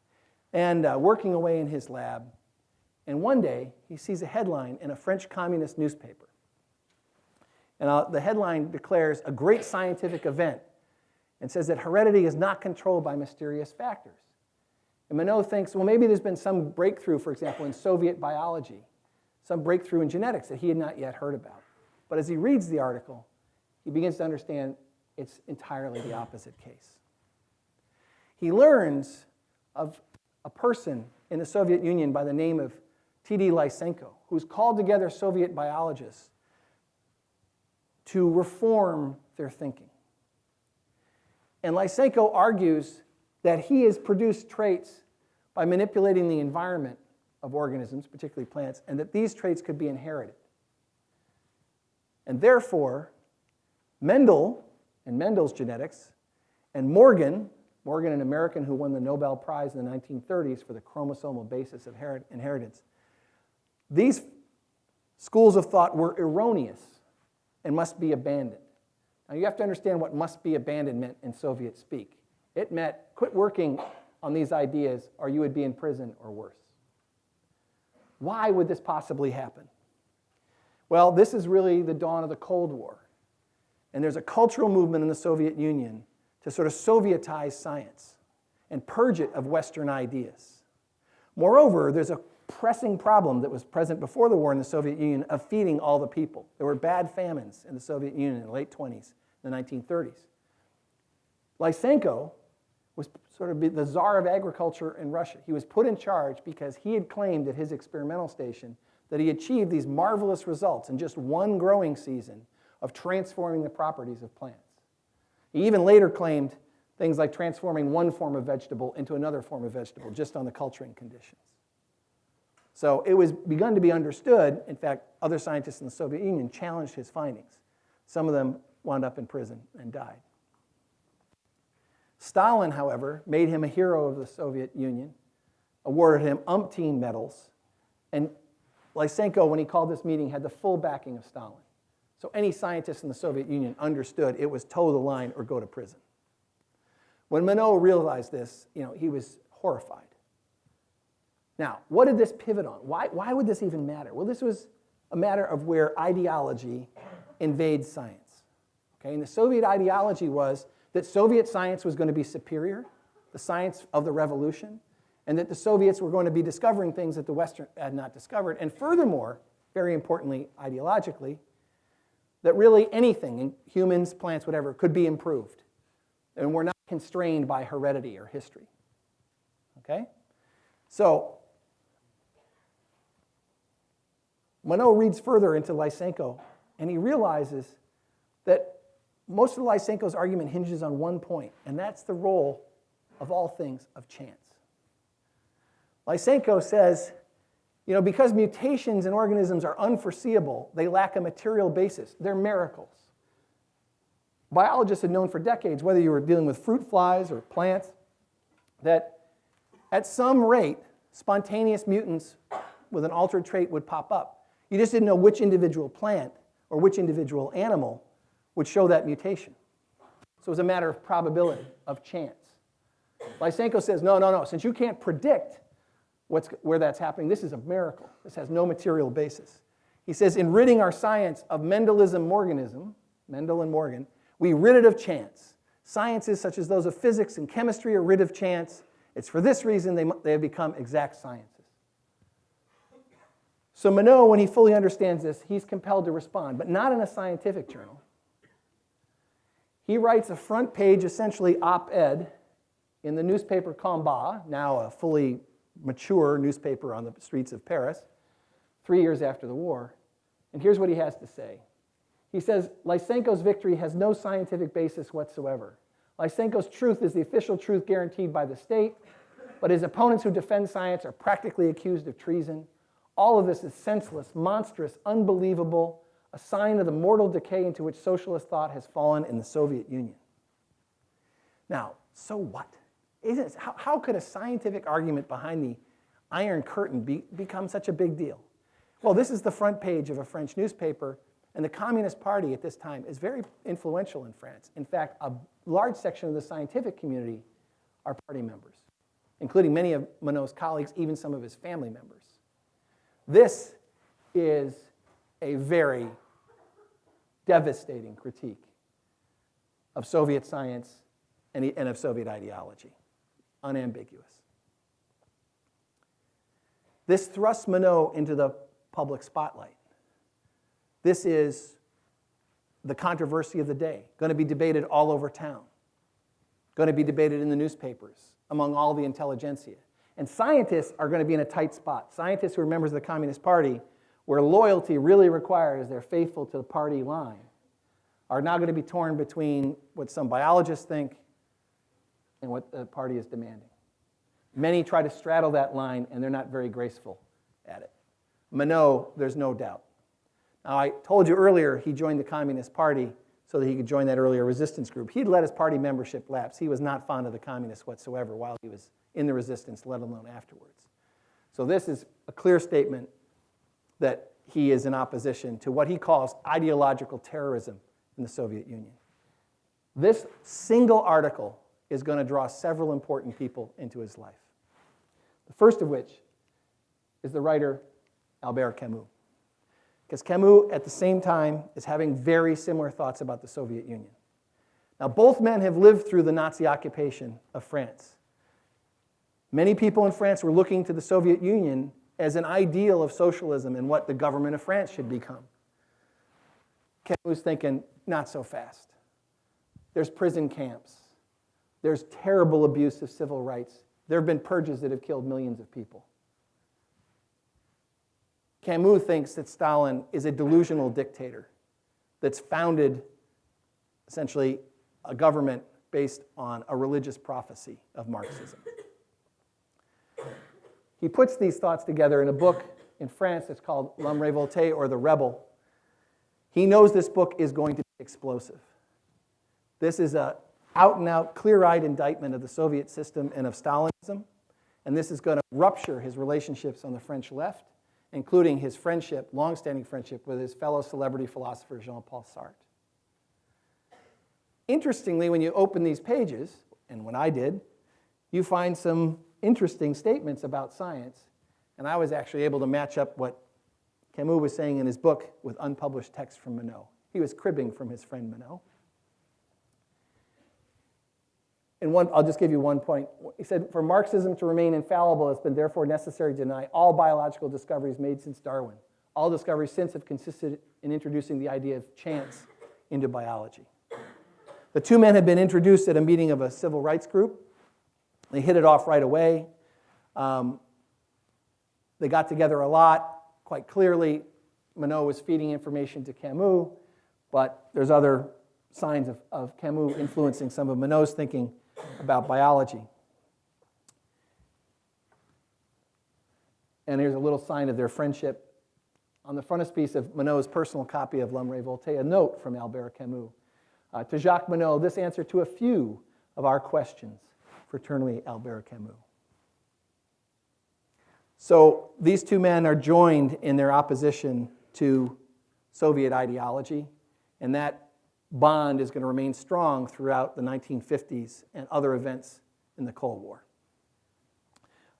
and working away in his lab. And one day, he sees a headline in a French communist newspaper. And the headline declares a great scientific event and says that heredity is not controlled by mysterious factors. And Monod thinks, well, maybe there's been some breakthrough, for example, in Soviet biology, some breakthrough in genetics that he had not yet heard about. But as he reads the article, he begins to understand it's entirely the opposite case. He learns of a person in the Soviet Union by the name of T.D. Lysenko, who's called together Soviet biologists to reform their thinking. And Lysenko argues that he has produced traits by manipulating the environment of organisms, particularly plants, and that these traits could be inherited. And therefore, Mendel and Mendel's genetics, and Morgan, an American who won the Nobel Prize in the 1930s for the chromosomal basis of inheritance, these schools of thought were erroneous and must be abandoned. Now you have to understand what must be abandoned meant in Soviet speak. It meant quit working on these ideas or you would be in prison or worse. Why would this possibly happen? Well, this is really the dawn of the Cold War. And there's a cultural movement in the Soviet Union to sort of Sovietize science and purge it of Western ideas. Moreover, there's a pressing problem that was present before the war in the Soviet Union of feeding all the people. There were bad famines in the Soviet Union in the late 20s, the 1930s. Lysenko was sort of the czar of agriculture in Russia. He was put in charge because he had claimed at his experimental station that he achieved these marvelous results in just one growing season of transforming the properties of plants. He even later claimed things like transforming one form of vegetable into another form of vegetable just on the culturing conditions. So it was begun to be understood. In fact, other scientists in the Soviet Union challenged his findings. Some of them wound up in prison and died. Stalin, however, made him a hero of the Soviet Union, awarded him umpteen medals, and Lysenko, when he called this meeting, had the full backing of Stalin. So any scientist in the Soviet Union understood it was toe the line or go to prison. When Monod realized this, he was horrified. Now, what did this pivot on? Why would this even matter? Well, this was a matter of where ideology invades science. Okay? And the Soviet ideology was that Soviet science was going to be superior, the science of the revolution, and that the Soviets were going to be discovering things that the West had not discovered. And furthermore, very importantly, ideologically, that really anything, humans, plants, whatever, could be improved. And we're not constrained by heredity or history. Okay? So, Monod reads further into Lysenko, and he realizes that most of Lysenko's argument hinges on one point, and that's the role, of all things, of chance. Lysenko says Because mutations in organisms are unforeseeable, they lack a material basis. They're miracles. Biologists had known for decades, whether you were dealing with fruit flies or plants, that at some rate, spontaneous mutants with an altered trait would pop up. You just didn't know which individual plant or which individual animal would show that mutation. So it was a matter of probability, of chance. Lysenko says, no. Since you can't predict where that's happening, this is a miracle. This has no material basis. He says, in ridding our science of Mendelism-Morganism, Mendel and Morgan, we rid it of chance. Sciences such as those of physics and chemistry are rid of chance. It's for this reason they have become exact sciences. So Monod, when he fully understands this, he's compelled to respond, but not in a scientific journal. He writes a front page, essentially op-ed, in the newspaper Combat, now a fully mature newspaper on the streets of Paris, 3 years after the war. And here's what he has to say. He says, Lysenko's victory has no scientific basis whatsoever. Lysenko's truth is the official truth guaranteed by the state, but his opponents who defend science are practically accused of treason. All of this is senseless, monstrous, unbelievable, a sign of the mortal decay into which socialist thought has fallen in the Soviet Union. Now, so what? How could a scientific argument behind the Iron Curtain become such a big deal? Well, this is the front page of a French newspaper, and the Communist Party at this time is very influential in France. In fact, a large section of the scientific community are party members, including many of Monod's colleagues, even some of his family members. This is a very devastating critique of Soviet science and of Soviet ideology. Unambiguous. This thrusts Monod into the public spotlight. This is the controversy of the day, going to be debated all over town, going to be debated in the newspapers, among all the intelligentsia. And scientists are going to be in a tight spot. Scientists who are members of the Communist Party, where loyalty really requires they're faithful to the party line, are now going to be torn between what some biologists think and what the party is demanding. Many try to straddle that line, and they're not very graceful at it. Monod, there's no doubt. Now, I told you earlier he joined the Communist Party so that he could join that earlier resistance group. He'd let his party membership lapse. He was not fond of the communists whatsoever while he was in the resistance, let alone afterwards. So this is a clear statement that he is in opposition to what he calls ideological terrorism in the Soviet Union. This single article is going to draw several important people into his life. The first of which is the writer Albert Camus. Because Camus, at the same time, is having very similar thoughts about the Soviet Union. Now, both men have lived through the Nazi occupation of France. Many people in France were looking to the Soviet Union as an ideal of socialism and what the government of France should become. Camus was thinking, not so fast. There's prison camps. There's terrible abuse of civil rights. There have been purges that have killed millions of people. Camus thinks that Stalin is a delusional dictator that's founded, essentially, a government based on a religious prophecy of Marxism. He puts these thoughts together in a book in France that's called L'Homme Révolté, or The Rebel. He knows this book is going to be explosive. This is an out-and-out, clear-eyed indictment of the Soviet system and of Stalinism, and this is going to rupture his relationships on the French left, including his friendship, long-standing friendship, with his fellow celebrity philosopher Jean-Paul Sartre. Interestingly, when you open these pages, and when I did, you find some interesting statements about science, and I was actually able to match up what Camus was saying in his book with unpublished text from Monod. He was cribbing from his friend Monod. And I'll just give you one point. He said, for Marxism to remain infallible, it's been therefore necessary to deny all biological discoveries made since Darwin. All discoveries since have consisted in introducing the idea of chance into biology. The two men had been introduced at a meeting of a civil rights group. They hit it off right away. They got together a lot. Quite clearly, Monod was feeding information to Camus, but there's other signs of Camus influencing some of Monod's thinking about biology. And here's a little sign of their friendship. On the frontispiece of Monod's personal copy of L'Homme Révolté, a note from Albert Camus. To Jacques Monod, this answer to a few of our questions. Fraternally, Albert Camus. So these two men are joined in their opposition to Soviet ideology, and that bond is going to remain strong throughout the 1950s and other events in the Cold War.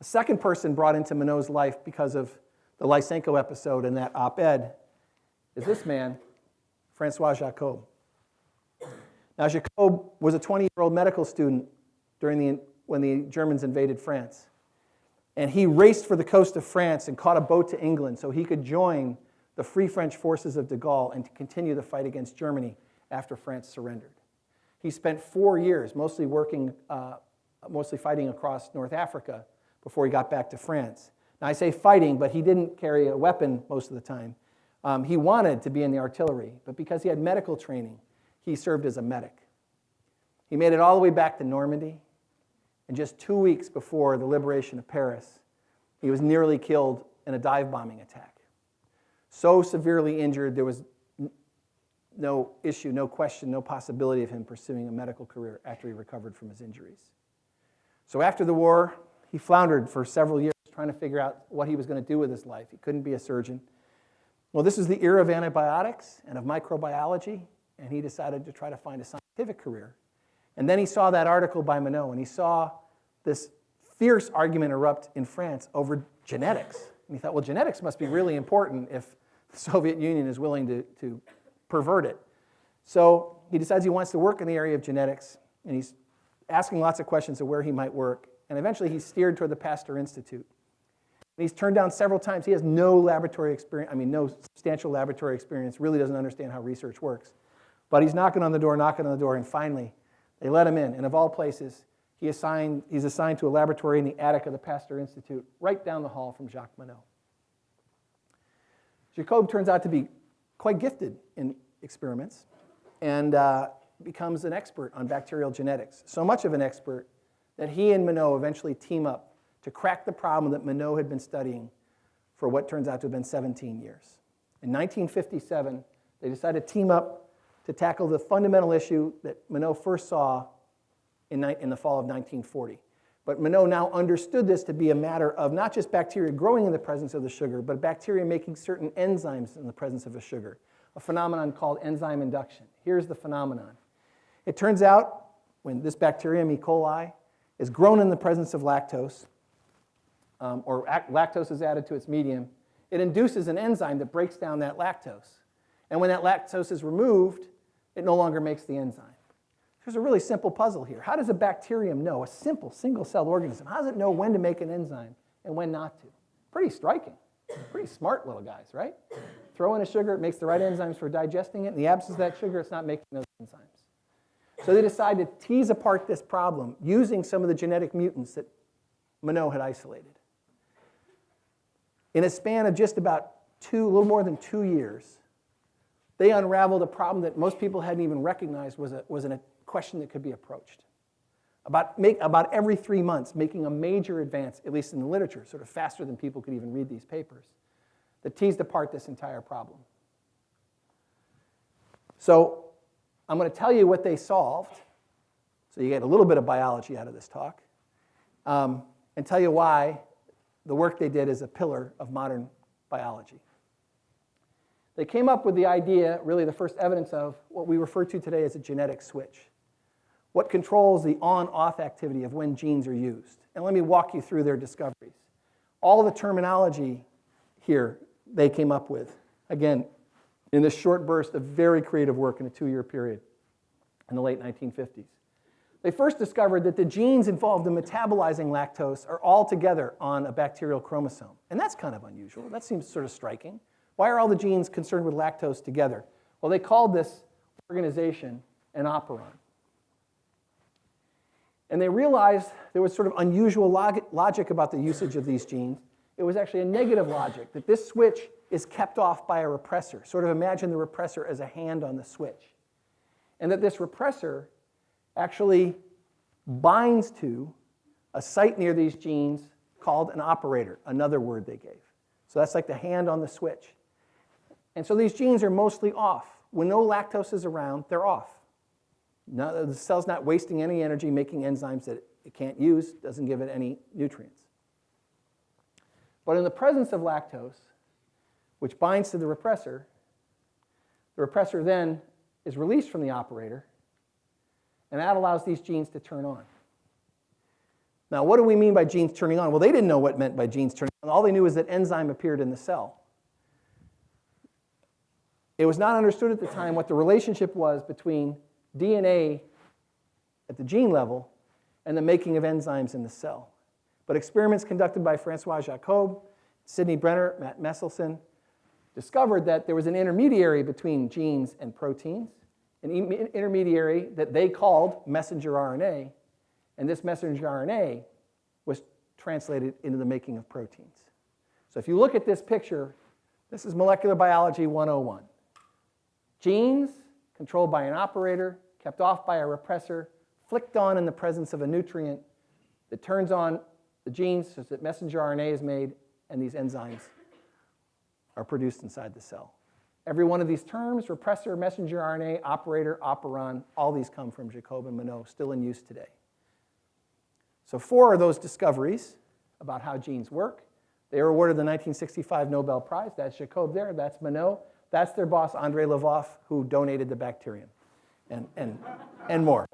A second person brought into Monod's life because of the Lysenko episode and that op-ed is this man, Francois Jacob. Now, Jacob was a 20-year-old medical student when the Germans invaded France. And he raced for the coast of France and caught a boat to England so he could join the Free French forces of de Gaulle and to continue the fight against Germany after France surrendered. He spent 4 years mostly fighting across North Africa before he got back to France. Now, I say fighting, but he didn't carry a weapon most of the time. He wanted to be in the artillery, but because he had medical training, he served as a medic. He made it all the way back to Normandy, and just 2 weeks before the liberation of Paris, he was nearly killed in a dive bombing attack. So severely injured, there was no issue, no question, no possibility of him pursuing a medical career after he recovered from his injuries. So after the war, he floundered for several years trying to figure out what he was going to do with his life. He couldn't be a surgeon. Well, this is the era of antibiotics and of microbiology, and he decided to try to find a scientific career. And then he saw that article by Monod, and he saw this fierce argument erupt in France over genetics. And he thought, well, genetics must be really important if the Soviet Union is willing to pervert it. So he decides he wants to work in the area of genetics, and he's asking lots of questions of where he might work. And eventually he's steered toward the Pasteur Institute. And he's turned down several times. He has no laboratory experience, no substantial laboratory experience, really doesn't understand how research works. But he's knocking on the door, and finally they let him in. And of all places, he's assigned to a laboratory in the attic of the Pasteur Institute, right down the hall from Jacques Monod. Jacob turns out to be quite gifted in experiments and becomes an expert on bacterial genetics. So much of an expert that he and Monod eventually team up to crack the problem that Monod had been studying for what turns out to have been 17 years. In 1957, they decided to team up to tackle the fundamental issue that Monod first saw in the fall of 1940. But Monod now understood this to be a matter of not just bacteria growing in the presence of the sugar, but bacteria making certain enzymes in the presence of a sugar, a phenomenon called enzyme induction. Here's the phenomenon. It turns out when this bacterium, E. coli, is grown in the presence of lactose, or lactose is added to its medium, it induces an enzyme that breaks down that lactose. And when that lactose is removed, it no longer makes the enzyme. There's a really simple puzzle here. How does a bacterium know, a simple single-celled organism, how does it know when to make an enzyme and when not to? Pretty striking. Pretty smart little guys, right? Throw in a sugar, it makes the right enzymes for digesting it. In the absence of that sugar, it's not making those enzymes. So they decide to tease apart this problem using some of the genetic mutants that Monod had isolated. In a span of just about a little more than 2 years, they unraveled a problem that most people hadn't even recognized was a question that could be approached. About every 3 months, making a major advance, at least in the literature, sort of faster than people could even read these papers, that teased apart this entire problem. So I'm going to tell you what they solved, so you get a little bit of biology out of this talk, and tell you why the work they did is a pillar of modern biology. They came up with the idea, really the first evidence of what we refer to today as a genetic switch. What controls the on-off activity of when genes are used. And let me walk you through their discoveries. All the terminology here they came up with, again, in this short burst of very creative work in a 2-year period in the late 1950s. They first discovered that the genes involved in metabolizing lactose are all together on a bacterial chromosome. And that's kind of unusual. That seems sort of striking. Why are all the genes concerned with lactose together? Well, they called this organization an operon. And they realized there was sort of unusual logic about the usage of these genes. It was actually a negative logic, that this switch is kept off by a repressor. Sort of imagine the repressor as a hand on the switch. And that this repressor actually binds to a site near these genes called an operator, another word they gave. So that's like the hand on the switch. And so these genes are mostly off. When no lactose is around, they're off. No, the cell's not wasting any energy making enzymes that it can't use, doesn't give it any nutrients. But in the presence of lactose, which binds to the repressor then is released from the operator, and that allows these genes to turn on. Now, what do we mean by genes turning on? Well, they didn't know what meant by genes turning on. All they knew is that enzyme appeared in the cell. It was not understood at the time what the relationship was between DNA at the gene level and the making of enzymes in the cell. But experiments conducted by Francois Jacob, Sidney Brenner, Matt Messelson, discovered that there was an intermediary between genes and proteins, an intermediary that they called messenger RNA, and this messenger RNA was translated into the making of proteins. So if you look at this picture, this is molecular biology 101. Genes controlled by an operator, kept off by a repressor, flicked on in the presence of a nutrient that turns on the genes so that messenger RNA is made and these enzymes are produced inside the cell. Every one of these terms, repressor, messenger RNA, operator, operon, all these come from Jacob and Monod, still in use today. So 4 of those discoveries about how genes work, they were awarded the 1965 Nobel Prize. That's Jacob there, that's Monod. That's their boss, Andrei Lvov, who donated the bacterium, and more.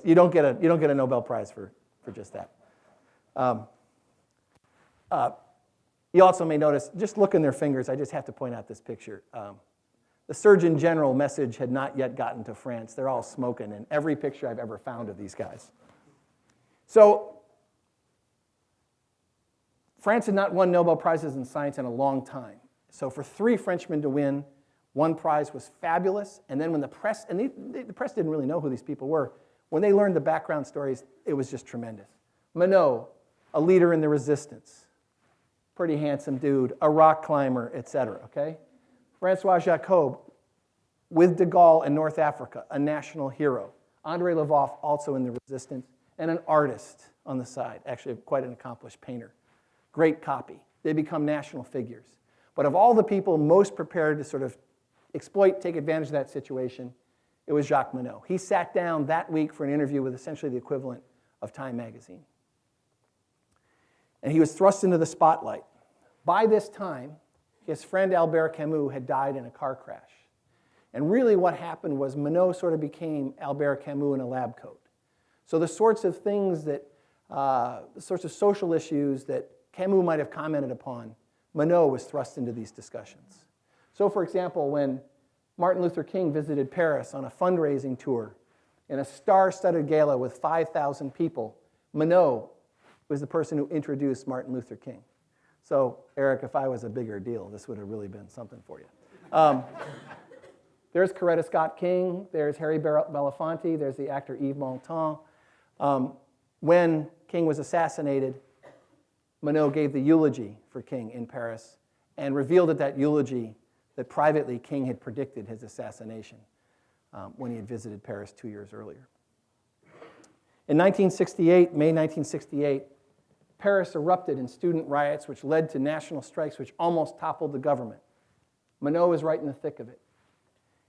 You don't get a Nobel Prize for just that. You also may notice, just look in their fingers, I just have to point out this picture. The Surgeon General message had not yet gotten to France. They're all smoking in every picture I've ever found of these guys. So France had not won Nobel Prizes in science in a long time. So for 3 Frenchmen to win, 1 prize was fabulous. And then when the press, and the press didn't really know who these people were, when they learned the background stories, it was just tremendous. Monod, a leader in the resistance, pretty handsome dude, a rock climber, etc. Okay? Francois Jacob, with de Gaulle in North Africa, a national hero. Andrei Lvov, also in the resistance, and an artist on the side, actually quite an accomplished painter. Great copy. They become national figures. But of all the people most prepared to sort of exploit, take advantage of that situation, it was Jacques Monod. He sat down that week for an interview with essentially the equivalent of Time magazine. And he was thrust into the spotlight. By this time, his friend Albert Camus had died in a car crash. And really what happened was Monod sort of became Albert Camus in a lab coat. So the sorts of things that, the sorts of social issues that Camus might have commented upon, Monod was thrust into these discussions. So for example, when Martin Luther King visited Paris on a fundraising tour in a star-studded gala with 5,000 people, Monod was the person who introduced Martin Luther King. So Eric, if I was a bigger deal, this would have really been something for you. There's Coretta Scott King, there's Harry Belafonte, there's the actor Yves Montand. When King was assassinated, Monod gave the eulogy for King in Paris and revealed at that eulogy that privately King had predicted his assassination when he had visited Paris 2 years earlier. In 1968, May 1968, Paris erupted in student riots which led to national strikes which almost toppled the government. Monod was right in the thick of it.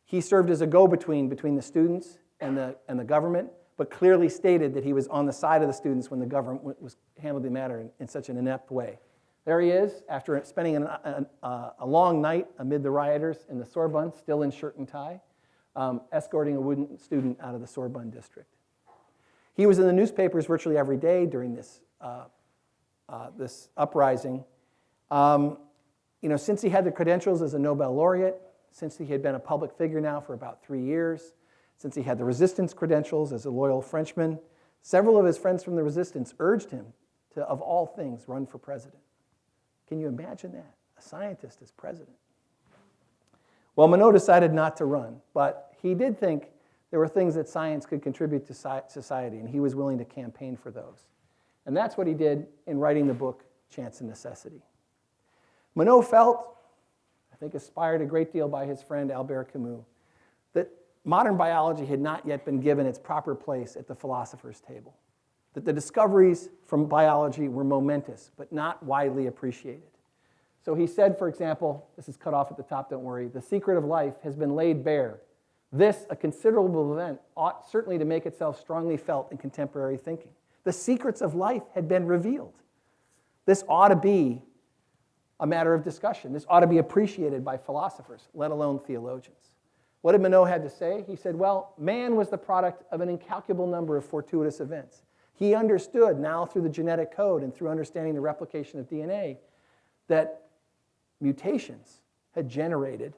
He served as a go-between between the students and the government, but clearly stated that he was on the side of the students when the government was handled the matter in such an inept way. There he is, after spending a long night amid the rioters in the Sorbonne, still in shirt and tie, escorting a wooden student out of the Sorbonne district. He was in the newspapers virtually every day during this uprising. Since he had the credentials as a Nobel laureate, since he had been a public figure now for about 3 years, since he had the resistance credentials as a loyal Frenchman, several of his friends from the resistance urged him to, of all things, run for president. Can you imagine that? A scientist as president. Well, Monod decided not to run, but he did think there were things that science could contribute to society, and he was willing to campaign for those. And that's what he did in writing the book, Chance and Necessity. Monod felt, I think inspired a great deal by his friend Albert Camus, that modern biology had not yet been given its proper place at the philosopher's table. that the discoveries from biology were momentous, but not widely appreciated. So he said, for example, this is cut off at the top, don't worry, the secret of life has been laid bare. This, a considerable event, ought certainly to make itself strongly felt in contemporary thinking. The secrets of life had been revealed. This ought to be a matter of discussion. This ought to be appreciated by philosophers, let alone theologians. What did Monod have to say? He said, well, man was the product of an incalculable number of fortuitous events. He understood now through the genetic code and through understanding the replication of DNA that mutations had generated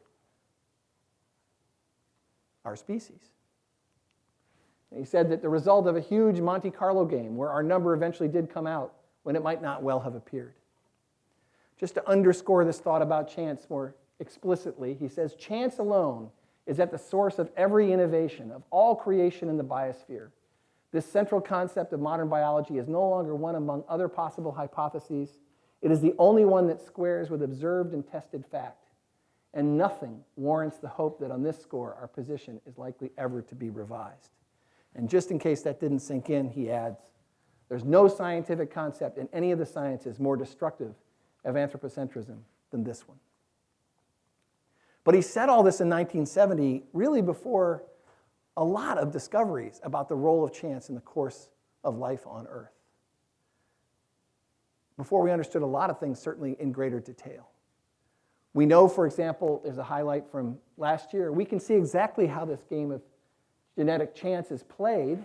our species. And he said that the result of a huge Monte Carlo game where our number eventually did come out when it might not well have appeared. Just to underscore this thought about chance more explicitly, he says, chance alone is at the source of every innovation, of all creation in the biosphere. This central concept of modern biology is no longer one among other possible hypotheses. It is the only one that squares with observed and tested fact. And nothing warrants the hope that on this score our position is likely ever to be revised. And just in case that didn't sink in, he adds, there's no scientific concept in any of the sciences more destructive of anthropocentrism than this one. But he said all this in 1970, really before a lot of discoveries about the role of chance in the course of life on Earth. Before we understood a lot of things, certainly in greater detail. We know, for example, there's a highlight from last year. We can see exactly how this game of genetic chance is played.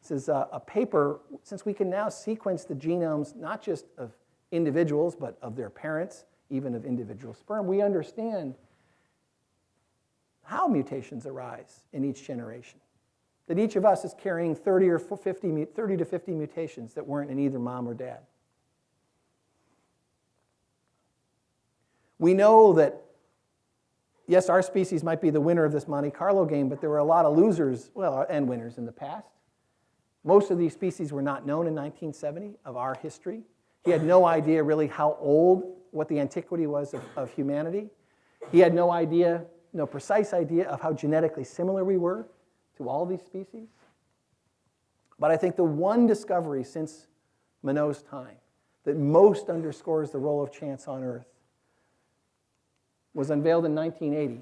This is a paper, since we can now sequence the genomes not just of individuals, but of their parents, even of individual sperm. We understand how mutations arise in each generation. That each of us is carrying 30 to 50 mutations that weren't in either mom or dad. We know that, yes, our species might be the winner of this Monte Carlo game, but there were a lot of losers, well, and winners in the past. Most of these species were not known in 1970 of our history. He had no idea really how old, what the antiquity was of humanity. He had no idea, no precise idea of how genetically similar we were to all these species. But I think the one discovery since Monod's time that most underscores the role of chance on Earth was unveiled in 1980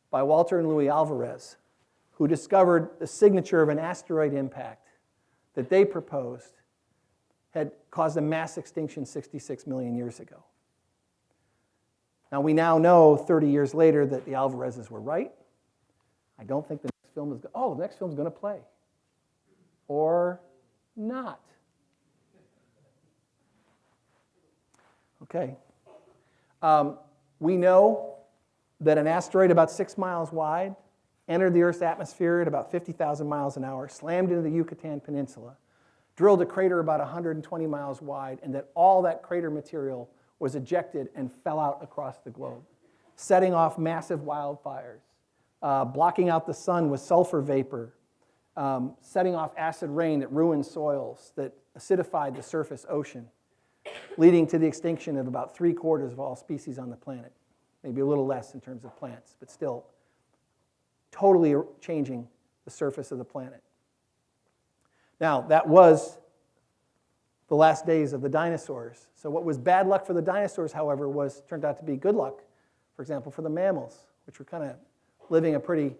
by Walter and Louis Alvarez, who discovered the signature of an asteroid impact that they proposed had caused a mass extinction 66 million years ago. Now, we now know 30 years later that the Alvarezes were right. I don't think the next film is, the next film's going to play. Or not. Okay. We know that an asteroid about 6 miles wide entered the Earth's atmosphere at about 50,000 miles an hour, slammed into the Yucatan Peninsula, drilled a crater about 120 miles wide, and that all that crater material was ejected and fell out across the globe, setting off massive wildfires, blocking out the sun with sulfur vapor, setting off acid rain that ruined soils, that acidified the surface ocean, leading to the extinction of about 3/4 of all species on the planet. Maybe a little less in terms of plants, but still totally changing the surface of the planet. Now, that was the last days of the dinosaurs. So what was bad luck for the dinosaurs, however, turned out to be good luck, for example, for the mammals, which were kind of living a pretty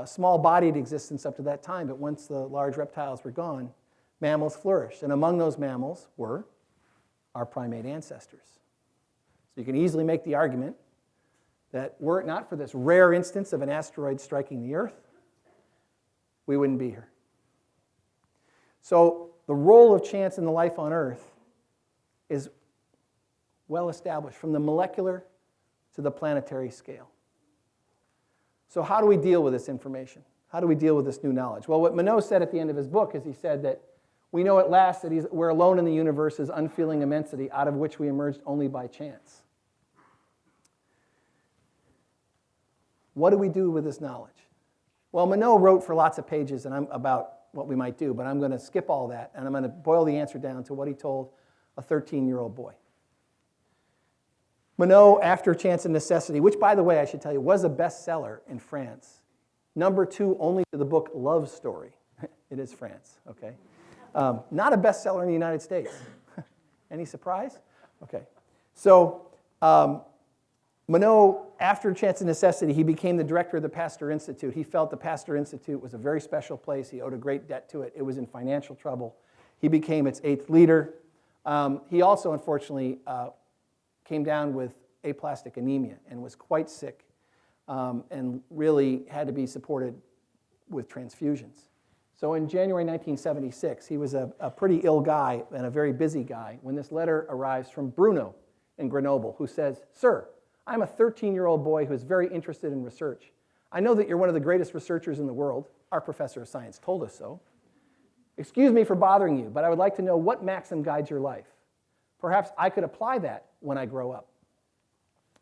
small-bodied existence up to that time. But once the large reptiles were gone, mammals flourished. And among those mammals were our primate ancestors. So you can easily make the argument that were it not for this rare instance of an asteroid striking the Earth, we wouldn't be here. So the role of chance in the life on Earth is well established from the molecular to the planetary scale. So how do we deal with this information? How do we deal with this new knowledge? Well, what Monod said at the end of his book is he said that we know at last that we're alone in the universe's unfeeling immensity, out of which we emerged only by chance. What do we do with this knowledge? Well, Monod wrote for lots of pages about what we might do, but I'm going to skip all that, and I'm going to boil the answer down to what he told a 13-year-old boy. Monod, after Chance and Necessity, which, by the way, I should tell you, was a bestseller in France. #2 only to the book Love Story. It is France, okay? Not a bestseller in the United States. Any surprise? Okay. So Monod, after Chance of Necessity, he became the director of the Pasteur Institute. He felt the Pasteur Institute was a very special place. He owed a great debt to it. It was in financial trouble. He became its 8th leader. He also, unfortunately, came down with aplastic anemia and was quite sick and really had to be supported with transfusions. So in January 1976, he was a pretty ill guy and a very busy guy when this letter arrives from Bruno in Grenoble, who says, "Sir, I'm a 13-year-old boy who is very interested in research. I know that you're one of the greatest researchers in the world. Our professor of science told us so. Excuse me for bothering you, but I would like to know what maxim guides your life. Perhaps I could apply that when I grow up.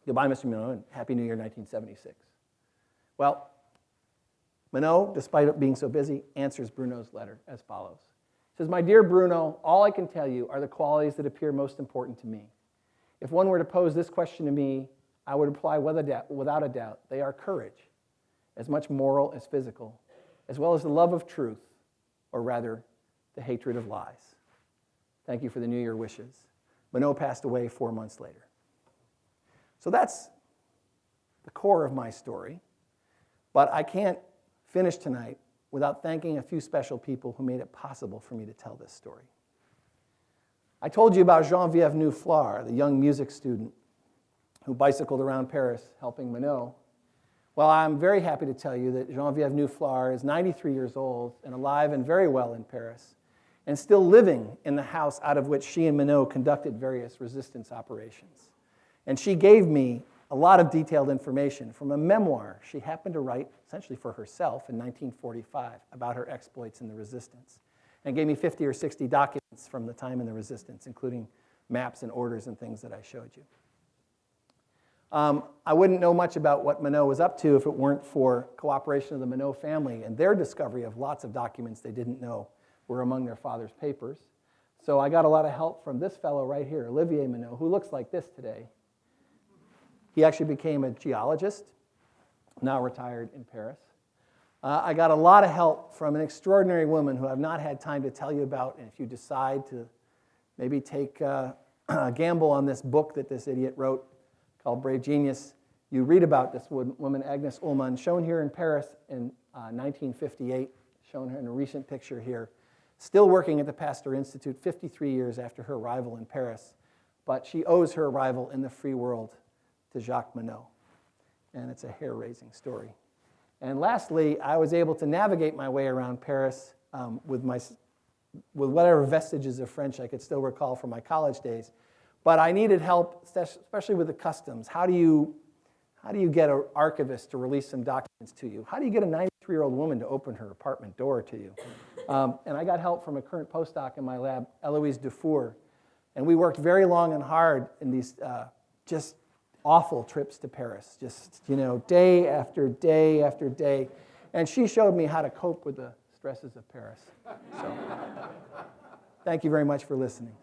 Goodbye, Mr. Monod, and Happy New Year, 1976. Well, Monod, despite it being so busy, answers Bruno's letter as follows. He says, "My dear Bruno, all I can tell you are the qualities that appear most important to me. If one were to pose this question to me, I would reply without a doubt, they are courage, as much moral as physical, as well as the love of truth, or rather, the hatred of lies. Thank you for the New Year wishes." Monod passed away 4 months later. So that's the core of my story, but I can't finish tonight without thanking a few special people who made it possible for me to tell this story. I told you about Geneviève Nuflard, the young music student who bicycled around Paris helping Monod. Well, I'm very happy to tell you that Geneviève Nuflard is 93 years old and alive and very well in Paris, and still living in the house out of which she and Monod conducted various resistance operations. And she gave me a lot of detailed information from a memoir she happened to write, essentially for herself, in 1945 about her exploits in the resistance, and gave me 50 or 60 documents from the time in the resistance, including maps and orders and things that I showed you. I wouldn't know much about what Monod was up to if it weren't for cooperation of the Monod family and their discovery of lots of documents they didn't know were among their father's papers. So I got a lot of help from this fellow right here, Olivier Monod, who looks like this today. He actually became a geologist, now retired in Paris. I got a lot of help from an extraordinary woman who I've not had time to tell you about, and if you decide to maybe take a gamble on this book that this idiot wrote called Brave Genius, you read about this woman, Agnes Ullmann, shown here in Paris in 1958, shown her in a recent picture here, still working at the Pasteur Institute 53 years after her arrival in Paris, but she owes her arrival in the free world to Jacques Monod, and it's a hair-raising story. And lastly, I was able to navigate my way around Paris with whatever vestiges of French I could still recall from my college days. But I needed help, especially with the customs. How do you get an archivist to release some documents to you? How do you get a 93-year-old woman to open her apartment door to you? And I got help from a current postdoc in my lab, Eloise Dufour. And we worked very long and hard in these just awful trips to Paris, just, day after day after day. And she showed me how to cope with the stresses of Paris. So, thank you very much for listening.